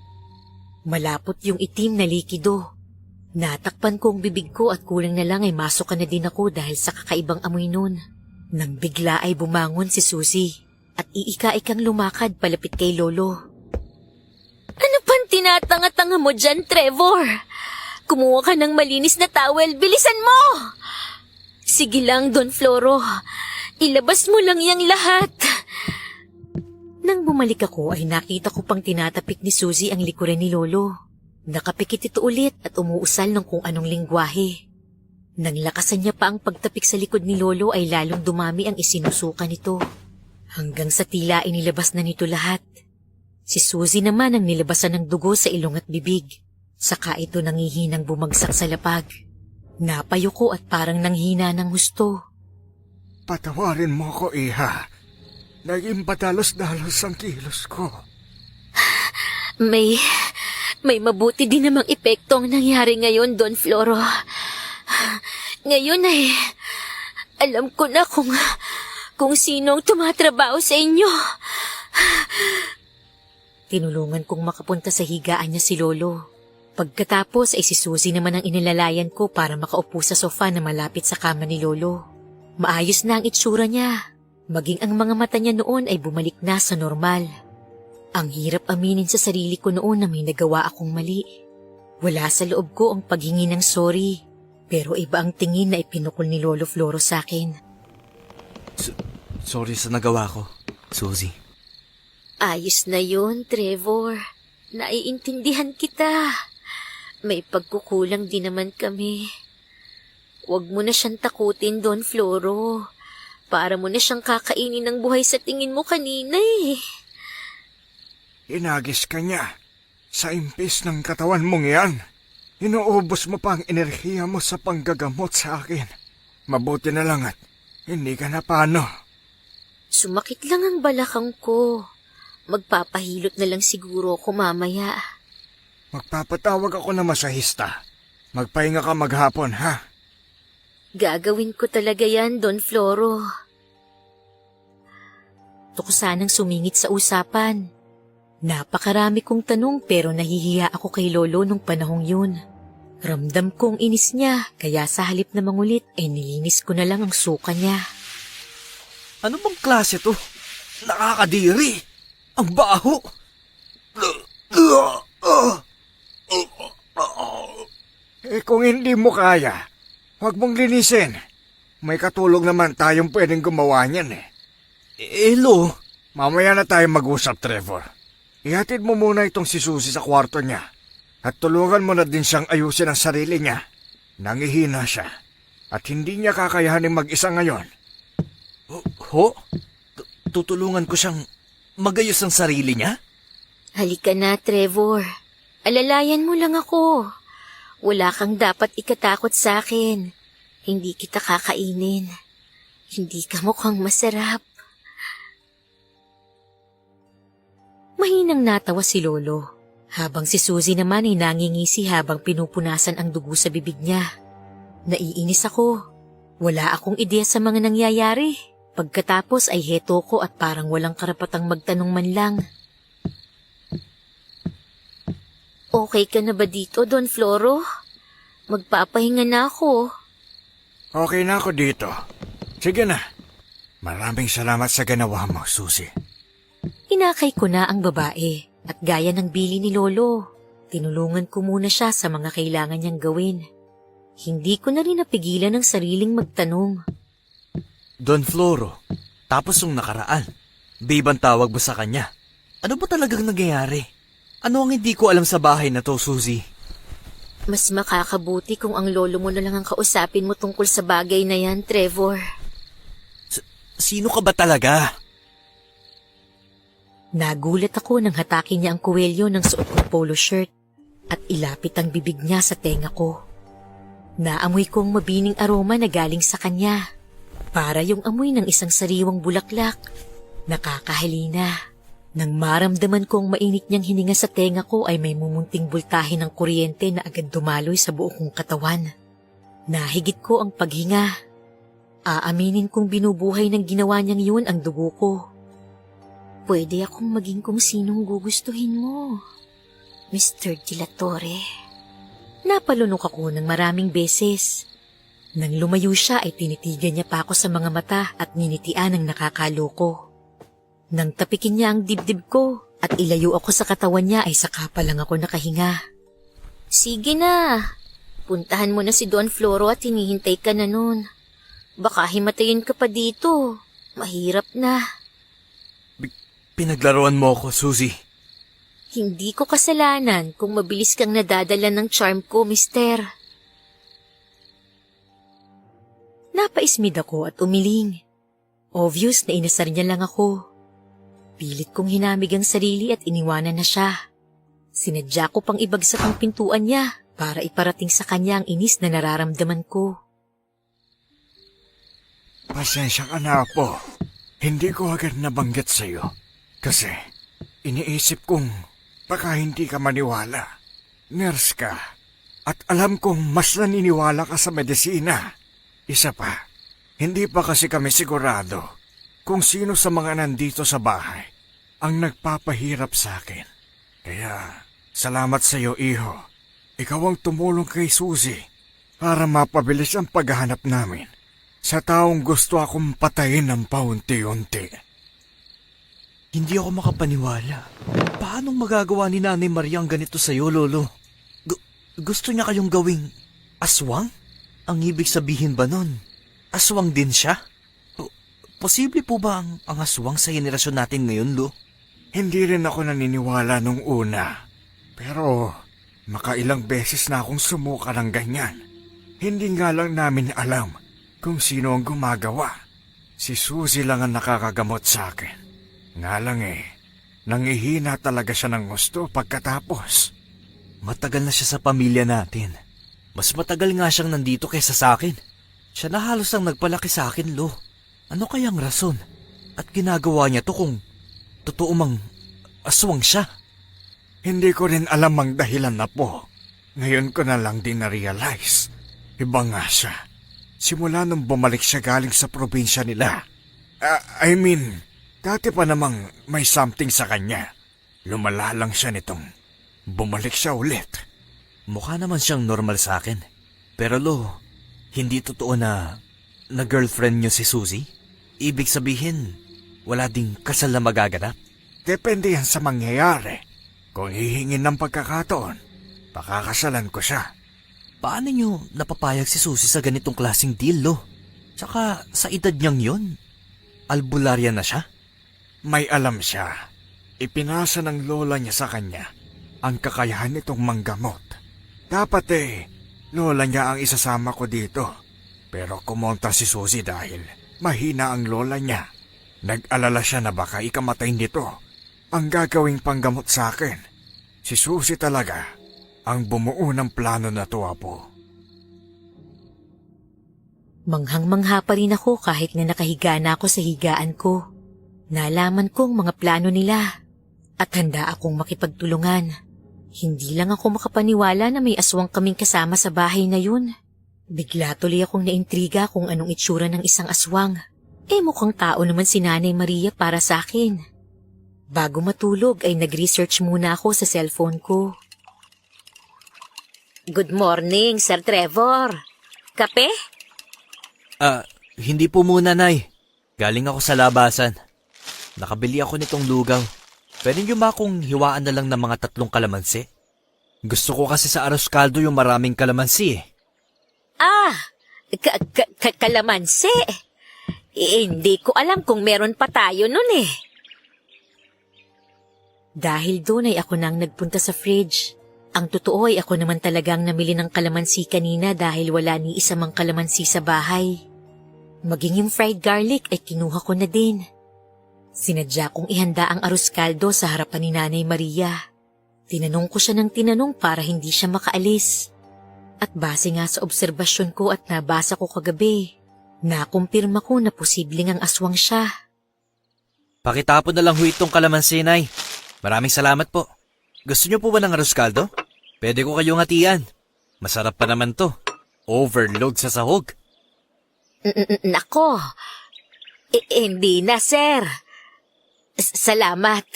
Malapot yung itim na likido. Natakpan ko ang bibig ko at kulang na lang ay masok na din ako dahil sa kakaibang amoy nun. Nang bigla ay bumangon si Susie at iika-ikang lumakad palapit kay Lolo. Ano pang tinatanga-tanga mo dyan, Trevor? Kumuha ka ng malinis na towel, bilisan mo! Sige lang, Don Floro. Ilabas mo lang yang lahat. Nang bumalik ako ay nakita ko pang tinatapik ni Susie ang likuran ni Lolo. Nakapikit ito ulit at umuusal ng kung anong lingwahe. Nang lakasan niya pa ang pagtapik sa likod ni Lolo ay lalong dumami ang isinusuka nito. Hanggang sa tila inilabas na nito lahat. Si Susie naman ang nilabasan ng dugo sa ilong at bibig. Saka ito nangihinang bumagsak sa lapag. Napayo ko at parang nanghina ng husto. Patawarin mo ko, iha. Naging padalos-dalos ang kilos ko. May mabuti din namang epekto ang nangyari ngayon, Don Floro. Ngayon ay alam ko na kung sino ang tumatrabaho sa inyo. Tinulungan kong makapunta sa higaan niya si Lolo. Pagkatapos ay si Susie naman ang inilalayan ko para makaupo sa sofa na malapit sa kama ni Lolo. Maayos na ang itsura niya. Maging ang mga mata niya noon ay bumalik na sa normal. Ang hirap aminin sa sarili ko noon na may nagawa akong mali. Wala sa loob ko ang paghingi ng sorry. Pero iba ang tingin na ipinukol ni Lolo Floro sa akin. Sorry sa nagawa ko, Susie. Ayos na yun, Trevor. Naiintindihan kita. May pagkukulang din naman kami. Huwag mo na siyang takutin, Don Floro. Para mo na siyang kakainin ng buhay sa tingin mo kanina eh. Inagis ka niya. Sa impis ng katawan mong yan. Inuubos mo pa ang enerhiya mo sa panggagamot sa akin. Mabuti na lang at hindi ka na paano. Sumakit lang ang balakang ko. Magpapahilot na lang siguro ako mamaya. Magpapatawag ako na masahista. Magpahinga ka maghapon, ha? Gagawin ko talaga yan, Don Floro. Gusto ko sanang sumingit sa usapan. Napakarami kong tanong pero nahihiya ako kay Lolo nung panahong yun. Ramdam kong inis niya kaya sa halip na mangulit ay nilinis ko na lang ang suka niya. Ano bang klase to? Nakakadiri! Ang baho! Kung hindi mo kaya, huwag mong linisin. May katulong naman tayong pwedeng gumawa niyan eh. Lo, Mamaya na tayo mag-usap, Trevor. Ihatid mo muna itong si Susie sa kwarto niya. At tulungan mo na din siyang ayusin ang sarili niya. Nangihina siya. At hindi niya kakayahanin mag-isa ngayon. ho? Tutulungan ko siyang magayos ang sarili niya? Halika na, Trevor. Alalayan mo lang ako. Wala kang dapat ikatakot sa akin. Hindi kita kakainin. Hindi ka mukhang masarap. Mahinang natawa si Lolo, habang si Susie naman ay nangingisi habang pinupunasan ang dugo sa bibig niya. Naiinis ako. Wala akong ideya sa mga nangyayari. Pagkatapos ay heto ko at parang walang karapatang magtanong man lang. Okay ka na ba dito, Don Floro? Magpapahinga na ako. Okay na ako dito. Sige na. Maraming salamat sa ginawa mo, Susie. Inakay ko na ang babae at gaya ng bili ni Lolo, tinulungan ko muna siya sa mga kailangan niyang gawin. Hindi ko na rin napigilan ang sariling magtanong. Don Floro, tapos yung nakaraan, babe ang tawag mo sa kanya. Ano ba talagang nangyayari? Ano ang hindi ko alam sa bahay na to, Susie? Mas makakabuti kung ang lolo mo na lang ang kausapin mo tungkol sa bagay na yan, Trevor. Sino ka ba talaga? Nagulat ako nang hatakin niya ang kuwelyo ng suot kong polo shirt at ilapit ang bibig niya sa tenga ko. Naamoy kong mabining aroma na galing sa kanya. Para yung amoy ng isang sariwang bulaklak. Nakakahalina. Nang maramdaman kong mainit niyang hininga sa tenga ko ay may mumunting bultahe ng kuryente na agad dumaloy sa buo kong katawan. Nahigit ko ang paghinga. Aaminin kong binubuhay ng ginawa niyang yun ang dugo ko. Pwede akong maging kung sinong gugustuhin mo, Mr. De La Torre. Napalunok ako ng maraming beses. Nang lumayo siya ay tinitigan niya pa ako sa mga mata at ninitian ng nakakaloko. Nang tapikin niya ang dibdib ko at ilayo ako sa katawan niya ay saka pa lang ako nakahinga. Sige na, puntahan mo na si Don Floro at hinihintay ka na nun. Baka himatayin ka pa dito. Mahirap na. Pinaglaruan mo ako, Susie. Hindi ko kasalanan kung mabilis kang nadadala ng charm ko, mister. Napaismid ako at umiling. Obvious na inasar niya lang ako. Pilit kong hinamig ang sarili at iniwanan na siya. Sinadya ko pang ibagsak ang pintuan niya para iparating sa kanya ang inis na nararamdaman ko. Pasensya ka na po. Hindi ko agad nabanggit sa'yo. Kasi iniisip kong baka hindi ka maniwala. Nurse ka. At alam kong mas naniniwala ka sa medisina. Isa pa, hindi pa kasi kami sigurado kung sino sa mga nandito sa bahay ang nagpapahirap sa akin. Kaya, salamat sa iyo, iho. Ikaw ang tumulong kay Susie para mapabilis ang paghahanap namin sa taong gusto akong patayin ng paunti-unti. Hindi ako makapaniwala. Paano magagawa ni Nanay Maria ang ganito sa'yo, Lolo? Gusto niya kayong gawing aswang? Ang ibig sabihin ba nun? Aswang din siya? Posible po ba ang aswang sa henerasyon natin ngayon, Lo? Hindi rin ako naniniwala nung una. Pero makailang beses na akong sumuka ng ganyan. Hindi nga lang namin alam kung sino ang gumagawa. Si Suzy lang ang nakakagamot sa akin. Nga lang nangihina talaga siya ng gusto pagkatapos. Matagal na siya sa pamilya natin. Mas matagal nga siyang nandito kaysa sa akin. Siya na halos ang nagpalaki sa akin, Lo. Ano kayang rason? At ginagawa niya to kung totoo mang aswang siya? Hindi ko rin alam ang dahilan na po. Ngayon ko na lang din na-realize. Iba nga siya. Simula nung bumalik siya galing sa probinsya nila. Dati pa namang may something sa kanya. Lumala lang siya nitong bumalik siya ulit. Mukha naman siyang normal sa akin. Pero Lo, hindi totoo na girlfriend niyo si Suzy? Ibig sabihin, wala ding kasal na magaganap? Depende yan sa mangyayari. Kung hihingin ng pagkakataon, pakakasalan ko siya. Paano niyo napapayag si Suzy sa ganitong klaseng deal, Lo? Tsaka sa edad niyang yon, albularya na siya? May alam siya. Ipinasa ng lola niya sa kanya ang kakayahan nitong manggamot. Dapat lola niya ang isasama ko dito. Pero kumontra si Suzy dahil mahina ang lola niya. Nag-alala siya na baka ikamatay nito ang gagawing panggamot sa akin. Si Suzy talaga ang bumuo ng plano na to, Apo. Manghang-mangha pa rin ako kahit na nakahiga na ako sa higaan ko. Nalaman kong mga plano nila at handa akong makipagtulungan. Hindi lang ako makapaniwala na may aswang kaming kasama sa bahay na yun. Bigla tuloy akong naintriga kung anong itsura ng isang aswang. Mukhang tao naman si Nanay Maria para sa akin. Bago matulog ay nag-research muna ako sa cellphone ko. Good morning, Sir Trevor. Kape? Hindi po muna, Nay. Galing ako sa labasan. Nakabili ako nitong lugaw. Pwede niyo ba akong hiwaan na lang ng mga 3 kalamansi? Gusto ko kasi sa arroz caldo yung maraming kalamansi Kalamansi? Hindi ko alam kung meron pa tayo nun Dahil doon ay ako nang nagpunta sa fridge. Ang totoo ay ako naman talagang namili ng kalamansi kanina dahil wala ni isa mang kalamansi sa bahay. Maging yung fried garlic ay kinuha ko na din. Sinadya kong ihanda ang arroz caldo sa harapan ni Nanay Maria. Tinanong ko siya ng tinanong para hindi siya makaalis. At base nga sa obserbasyon ko at nabasa ko kagabi, nakumpirma ko na posibleng ang aswang siya. Pakitapon na lang ho itong kalamansi, Nay. Maraming salamat po. Gusto niyo po ba ng arroz caldo? Pwede ko kayong hatian. Masarap pa naman to. Overload sa sahog. Nako, hindi na, sir. Salamat.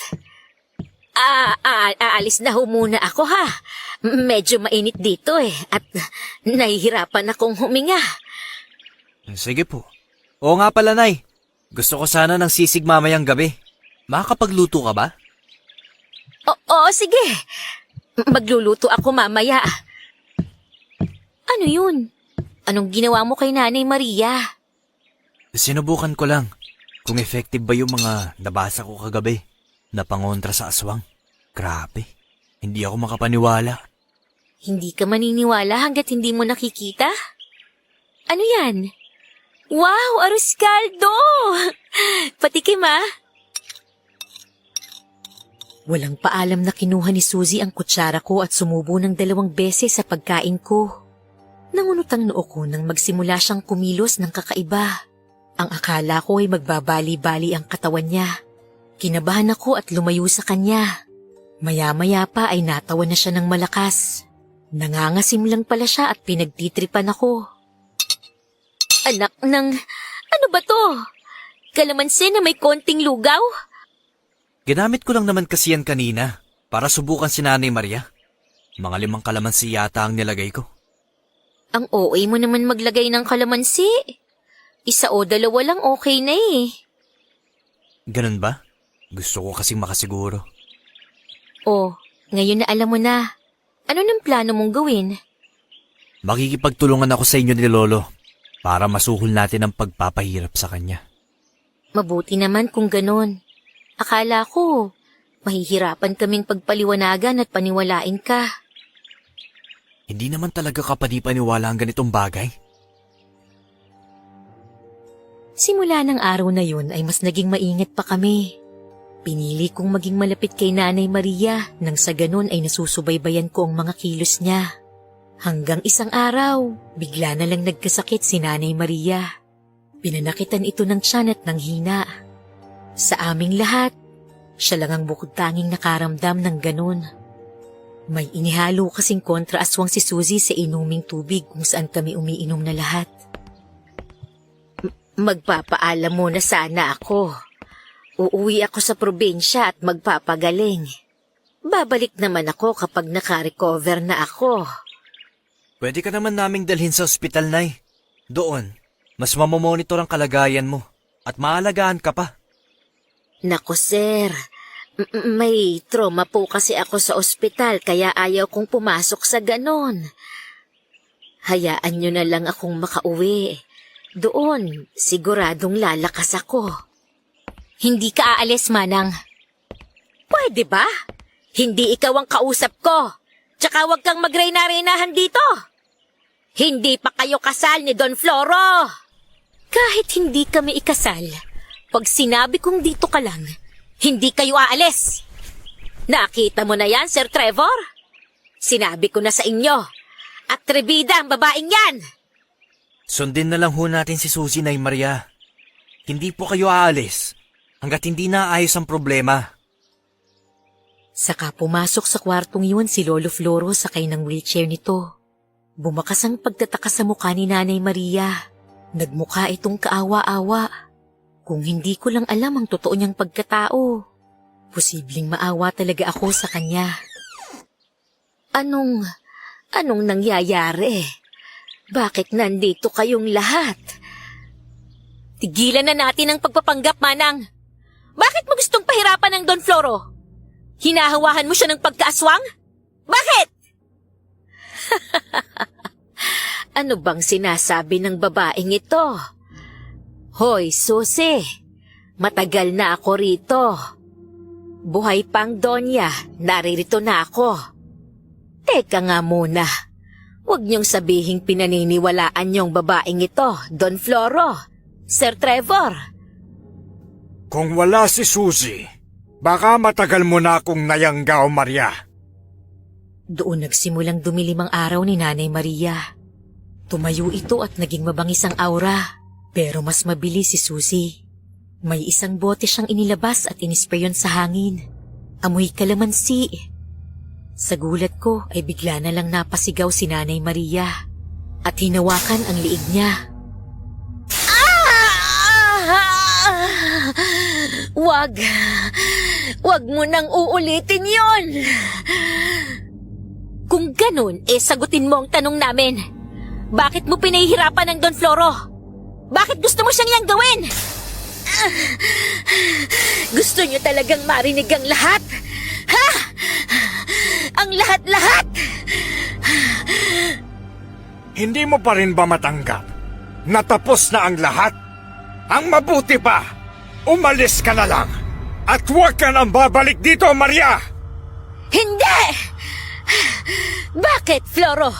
Aalis na ho muna ako, ha. Medyo mainit dito at nahihirapan akong huminga. Sige po. Oo nga pala, Nay. Gusto ko sana ng sisig mamayang gabi. Makakapagluto ka ba? Oo, sige. Magluluto ako mamaya. Ano yun? Anong ginawa mo kay Nanay Maria? Sinubukan ko lang kung effective ba yung mga nabasa ko kagabi na pangontra sa aswang. Grabe, hindi ako makapaniwala. Hindi ka maniniwala hanggat hindi mo nakikita? Ano yan? Wow, arroz caldo! Patikim, Walang paalam na kinuha ni Suzy ang kutsara ko at sumubo ng 2 beses sa pagkain ko. Nangunot ang noo ko nang magsimula siyang kumilos ng kakaiba. Ang akala ko ay magbabali-bali ang katawan niya. Kinabahan ako at lumayo sa kanya. Maya-maya pa ay natawa na siya ng malakas. Nangangasim lang pala siya at pinagtitripan ako. Anak ng... Ano ba to? Kalamansi na may konting lugaw? Ginamit ko lang naman kasi yan kanina para subukan si Nanay Maria. Mga 5 kalamansi yata ang nilagay ko. Ang OA mo naman maglagay ng kalamansi. 1 o 2 lang okay na Ganun ba? Gusto ko kasing makasiguro. Ngayon na alam mo na. Ano nang plano mong gawin? Makikipagtulungan ako sa inyo ni Lolo para masuhol natin ang pagpapahirap sa kanya. Mabuti naman kung ganon. Akala ko, Mahihirapan kaming pagpaliwanagan at paniwalain ka. Hindi naman talaga kapani-paniwala ang ganitong bagay. Simula ng araw na yun ay mas naging maingat pa kami. Pinili kong maging malapit kay Nanay Maria nang sa ganun ay nasusubaybayan ko ang mga kilos niya. Hanggang isang araw, bigla na lang nagkasakit si Nanay Maria. Pinanakitan ito ng tiyan at ng hina. Sa aming lahat, siya lang ang bukod tanging nakaramdam ng ganun. May inihalo kasing kontraaswang si Suzy sa inuming tubig kung saan kami umiinom na lahat. Magpapaalam muna sana ako. Uuwi ako sa probinsya at magpapagaling. Babalik naman ako kapag nakarecover na ako. Pwede ka naman naming dalhin sa ospital, Nay. Doon, mas mamomonitor ang kalagayan mo at maalagaan ka pa. Naku, sir. May trauma po kasi ako sa ospital kaya ayaw kong pumasok sa ganon. Hayaan nyo na lang akong makauwi. Doon, siguradong lalakas ako. Hindi ka aalis, Manang. Pwede ba? Hindi ikaw ang kausap ko. Tsaka huwag kang magreyna-reynahan dito. Hindi pa kayo kasal ni Don Floro. Kahit hindi kami ikasal, pag sinabi kong dito ka lang, hindi kayo aalis. Nakita mo na yan, Sir Trevor? Sinabi ko na sa inyo. Atrevida ang babaeng yan. Sundin na lang ho natin si Suzy, Nay Maria. Hindi po kayo aalis hanggat hindi naayos ang problema. Saka pumasok sa kwartong yun si Lolo Floro sakay ng wheelchair nito. Bumakas ang pagtataka sa mukha ni Nanay Maria. Nagmukha itong kaawa-awa. Kung hindi ko lang alam ang totoo niyang pagkatao, posibleng maawa talaga ako sa kanya. Anong nangyayari? Bakit nandito kayong lahat? Tigilan na natin ang pagpapanggap, Manang. Bakit mo gustong pahirapan ng Don Floro? Hinahawahan mo siya ng pagkaaswang? Bakit? Ano bang sinasabi ng babaeng ito? Hoy, Susi, matagal na ako rito. Buhay pang Donya, naririto na ako. Teka nga muna. Huwag niyong sabihing pinaniniwalaan niyong babaeng ito, Don Floro, Sir Trevor. Kung wala si Suzy, baka matagal mo na akong nayanggaw, Maria. Doon nagsimulang dumilim ang araw ni Nanay Maria. Tumayo ito at naging mabangis ang aura, pero mas mabilis si Suzy. May isang bote siyang inilabas at inisprayon sa hangin. Amoy kalamansi. Sa gulat ko ay bigla na lang napasigaw si Nanay Maria at hinawakan ang liig niya. Wag mo nang uulitin yon. Kung ganun, sagutin mo ang tanong namin. Bakit mo pinahihirapan ng Don Floro? Bakit gusto mo siyang iyang gawin? Gusto niyo talagang marinig ang lahat? Ha? Ang lahat-lahat? Hindi mo pa rin ba matanggap? Natapos na ang lahat? Ang mabuti pa, umalis ka na lang. At huwag ka nang babalik dito, Maria! Hindi! Bakit, Floro?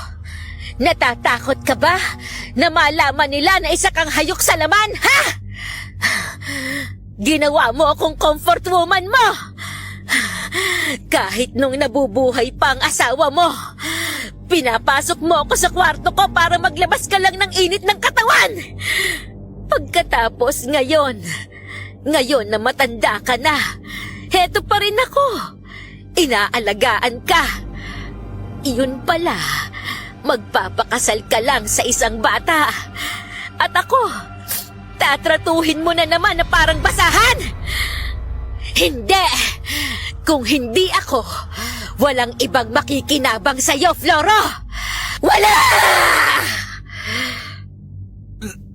Natatakot ka ba na malaman nila na isa kang hayok sa laman, ha? Ginawa mo akong comfort woman mo! Kahit nung nabubuhay pa ang asawa mo, pinapasok mo ako sa kwarto ko para maglabas ka lang ng init ng katawan! Pagkatapos ngayon na matanda ka na, heto pa rin ako. Inaalagaan ka. Iyon pala, magpapakasal ka lang sa isang bata. At ako, tatratuhin mo na naman na parang basahan. Hindi! Kung hindi ako, walang ibang makikinabang sa'yo, Floro! Wala!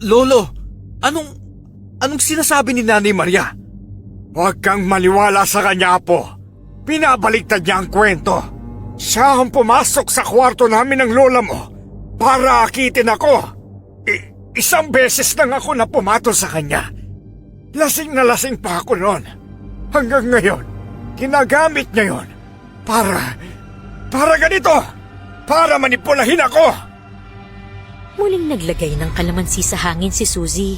Lolo, anong sinasabi ni Nanay Maria? Huwag kang maniwala sa kanya, Apo. Pinabaliktad niya ang kwento. Siya ang pumasok sa kwarto namin ng lola mo para akitin ako. Isang beses lang ako na pumatol sa kanya. Lasing na lasing pa ako noon. Hanggang ngayon, Ginagamit niya yon para ganito! Para manipulahin ako! Muling naglagay ng kalamansi sa hangin si Suzy.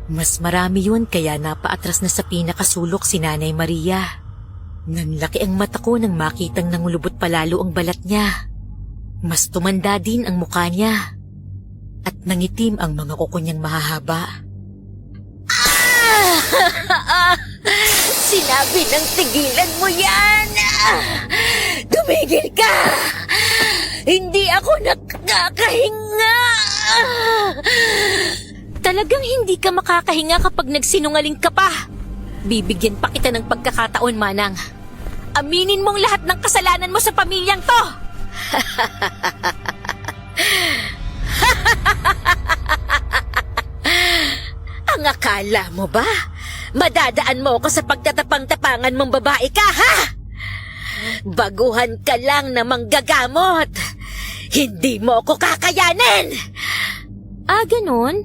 Mas marami yun kaya napaatras na sa pinakasulok si Nanay Maria. Nanlaki ang mata ko nang makitang nangulubot palalo ang balat niya. Mas tumanda din ang mukha niya. At nangitim ang mga kuko niyang mahahaba. Sinabi ng tigilan mo yan! Tumigil ka! Hindi ako nakakahinga! Talagang hindi ka makakahinga kapag nagsinungaling ka pa. Bibigyan pa kita ng pagkakataon, Manang. Aminin mong lahat ng kasalanan mo sa pamilyang to. Ang akala mo ba? Madadaan mo ako sa pagtatapang-tapangan mong babae ka, ha? Baguhan ka lang na manggagamot. Hindi mo ako kakayanin! Ganun?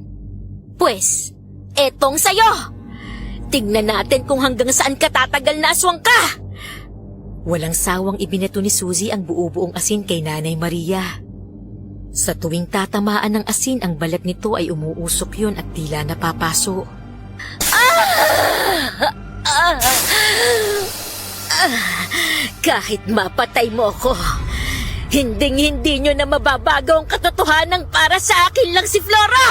Pwes, etong sayo. Tingnan natin kung hanggang saan ka tatagal na aswang ka. Walang sawang ibinato ni Suzy ang buo-buong asin kay Nanay Maria. Sa tuwing tatamaan ng asin ang balat nito ay umuusok yun at tila napapaso. Kahit mapatay mo ko, hinding-hindi nyo na mababago ang katotohanan para sa akin lang si Floro!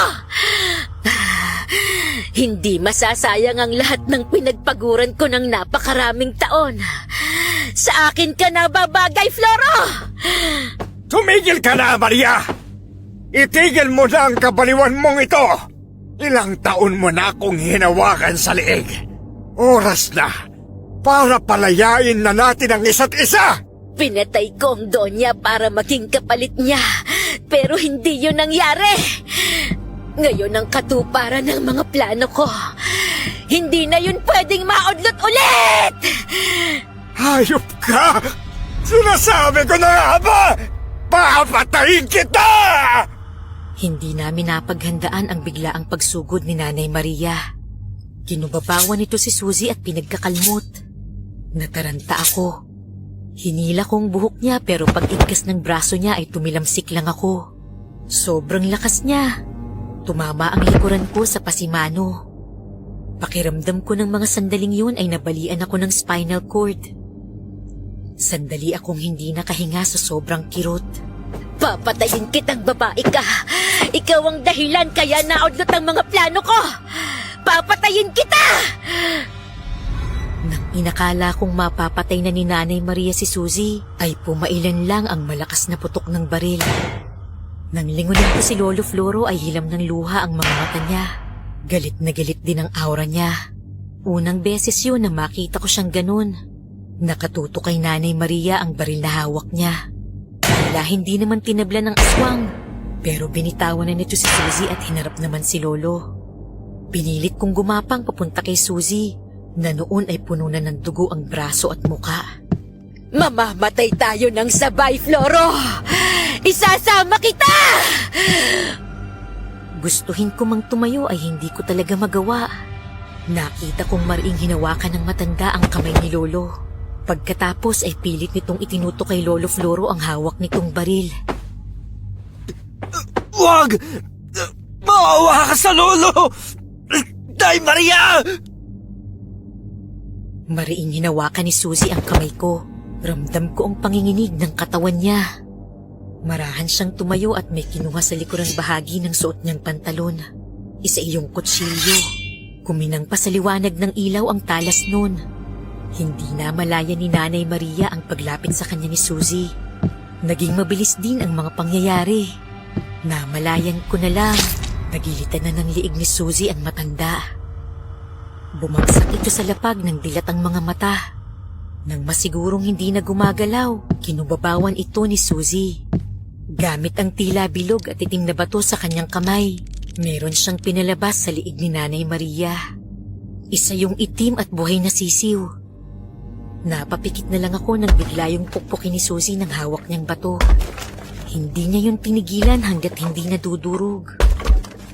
Hindi masasayang ang lahat ng pinagpaguran ko ng napakaraming taon. Sa akin ka nababagay, Floro! Tumigil ka na, Maria! Itigil mo na ang kabaliwan mong ito! Ilang taon mo na akong hinawakan sa liig. Oras na para palayain na natin ang isa't isa! Pinatay ko ang Donya para maging kapalit niya, pero hindi yun nangyari. Ngayon ang katuparan ng mga plano ko. Hindi na yun pwedeng maudlot ulit! Hayop ka! Sinasabi ko na nga ba! Papatayin kita! Hindi namin napaghandaan ang biglaang pagsugod ni Nanay Maria. Kinubabawan nito si Suzy at pinagkakalmot. Nataranta ako. Hinila kong buhok niya pero pag-igkas ng braso niya ay tumilamsik lang ako. Sobrang lakas niya. Tumama ang likuran ko sa pasimano. Pakiramdam ko ng mga sandaling yun ay nabalian ako ng spinal cord. Sandali akong hindi nakahinga sa sobrang kirot. Papatayin kitang babae ka. Ikaw ang dahilan kaya naudlot ang mga plano ko. Papatayin kita! Nang inakala kong mapapatay na ni Nanay Maria si Suzy, ay pumailan lang ang malakas na putok ng baril. Nang lingunin ko si Lolo Floro ay hilam ng luha ang mga mata niya. Galit na galit din ang aura niya. Unang beses yun na makita ko siyang ganun. Nakatuto kay Nanay Maria ang baril na hawak niya. Tila hindi naman tinabla ng aswang, pero binitawan na nito si Suzy at hinarap naman si Lolo. Pinilit kong gumapang papunta kay Suzy, na noon ay puno na ng dugo ang braso at muka. Mamamatay tayo ng sabay, Floro! Isasama kita! Gustuhin ko mang tumayo ay hindi ko talaga magawa. Nakita kong mariing hinawakan ng matanda ang kamay ni Lolo. Pagkatapos ay pilit nitong itinuto kay Lolo Floro ang hawak nitong baril. Wag! Maawa ka sa lolo! Day Maria! Mariing hinawakan ni Suzy ang kamay ko. Ramdam ko ang panginginig ng katawan niya. Marahan siyang tumayo at may kinuha sa likurang bahagi ng suot niyang pantalon. Isa iyong kutsilyo. Kuminang pa sa liwanag ng ilaw ang talas nun. Hindi na malaya ni Nanay Maria ang paglapit sa kanya ni Suzy. Naging mabilis din ang mga pangyayari. Namalayan ko na lang, nagilitan na ng liig ni Suzy ang matanda. Bumagsak ito sa lapag ng dilat ang mga mata. Nang masigurong hindi na gumagalaw, kinubabawan ito ni Suzy. Gamit ang tila bilog at itim na bato sa kanyang kamay, meron siyang pinalabas sa liig ni Nanay Maria. Isa yung itim at buhay na sisiw. Napapikit na lang ako nang bigla yung pukpukin ni Suzy ng hawak niyang bato. Hindi niya yun tinigilan hanggat hindi nadudurog.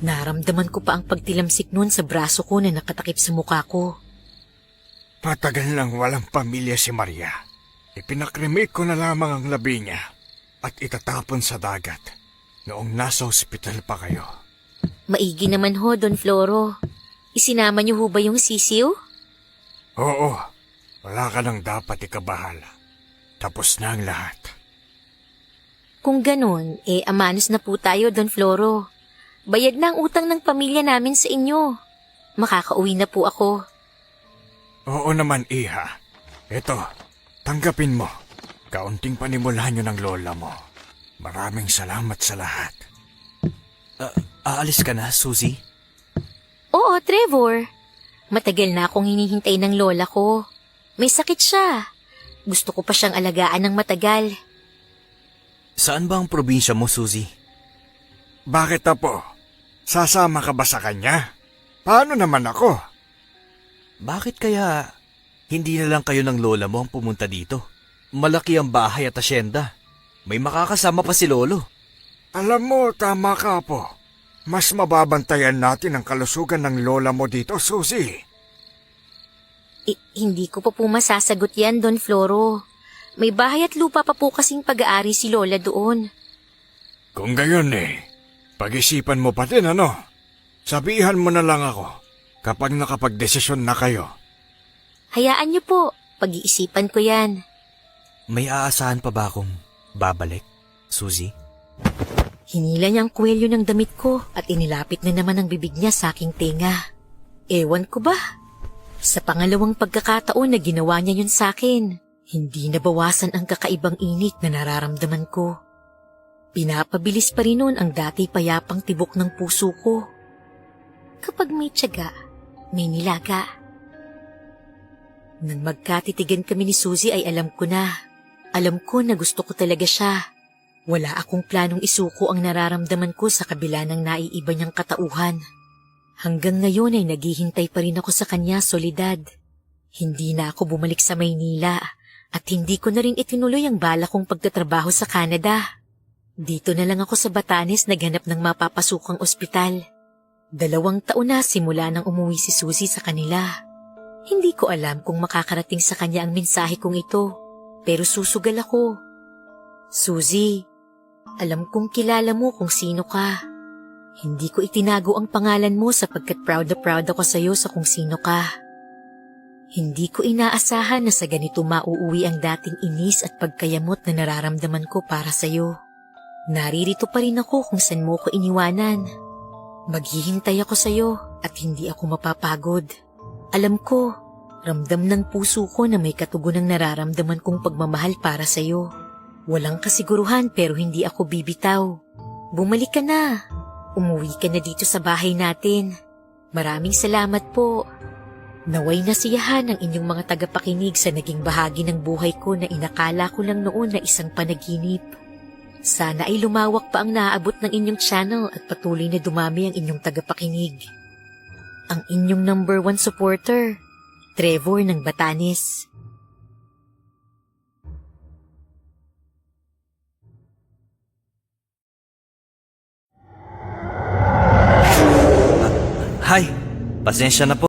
Naramdaman ko pa ang pagtilamsik nun sa braso ko na nakatakip sa mukha ko. Matagal nang walang pamilya si Maria. Ipinakremate ko na lamang ang labi niya at itatapon sa dagat noong nasa ospital pa kayo. Maigi naman ho, Don Floro. Isinama niyo ho ba yung sisiw? Oo, wala ka nang dapat ikabahala. Tapos na ang lahat. Kung ganun, amanos na po tayo, Don Floro. Bayad na ang utang ng pamilya namin sa inyo. Makakauwi na po ako. Oo naman, Iha. Ito, tanggapin mo. Kaunting panimulahan nyo ng lola mo. Maraming salamat sa lahat. Aalis ka na, Suzy? Oo, Trevor. Matagal na akong hinihintay ng lola ko. May sakit siya. Gusto ko pa siyang alagaan ng matagal. Saan ba ang probinsya mo, Suzy? Bakit Apo? Sasama ka ba sa kanya? Paano naman ako? Bakit kaya hindi na lang kayo ng lola mo ang pumunta dito? Malaki ang bahay at asyenda. May makakasama pa si Lolo. Alam mo, tama ka Apo. Mas mababantayan natin ang kalusugan ng lola mo dito, Suzy. Hindi ko pa po masasagot yan, Don Floro. May bahay at lupa pa po kasing pag-aari si Lola doon. Kung gayon pag-isipan mo pa din ano? Sabihan mo na lang ako kapag nakapagdesisyon na kayo. Hayaan niyo po, pag-iisipan ko yan. May aasahan pa ba akong babalik, Suzy? Hinila niya ang kwelyo ng damit ko at inilapit na naman ang bibig niya sa aking tenga. Ewan ko ba? Sa pangalawang pagkakataon na ginawa niya yun sa akin, hindi nabawasan ang kakaibang init na nararamdaman ko. Pinapabilis pa rin nun ang dati payapang tibok ng puso ko. Kapag may tiyaga, may nilaga. Nang magkatitigan kami ni Suzy ay alam ko na. Alam ko na gusto ko talaga siya. Wala akong planong isuko ang nararamdaman ko sa kabila ng naiiba niyang katauhan. Hanggang ngayon ay naghihintay pa rin ako sa kanya, Soledad. Hindi na ako bumalik sa Maynila at hindi ko na rin itinuloy ang bala kong pagtatrabaho sa Canada. Dito na lang ako sa Batanes naghanap ng mapapasukang ospital. 2 taon na simula nang umuwi si Suzy sa kanila. Hindi ko alam kung makakarating sa kanya ang mensahe kong ito, pero susugal ako. Suzy, alam kong kilala mo kung sino ka. Hindi ko itinago ang pangalan mo sapagkat proud ako sa iyo sa kung sino ka. Hindi ko inaasahan na sa ganito mauuwi ang dating inis at pagkayamot na nararamdaman ko para sa iyo. Naririto pa rin ako kung saan mo ko iniwanan. Maghihintay ako sa iyo at hindi ako mapapagod. Alam ko, ramdam ng puso ko na may katugunang nararamdaman kong pagmamahal para sa iyo. Walang kasiguruhan pero hindi ako bibitaw. Bumalik ka na. Umuwi ka na dito sa bahay natin. Maraming salamat po. Naway nasiyahan ang inyong mga tagapakinig sa naging bahagi ng buhay ko na inakala ko lang noon na isang panaginip. Sana ay lumawak pa ang naaabot ng inyong channel at patuloy na dumami ang inyong tagapakinig. Ang inyong #1 supporter, Trevor ng Batanes. Hi, pasensya na po.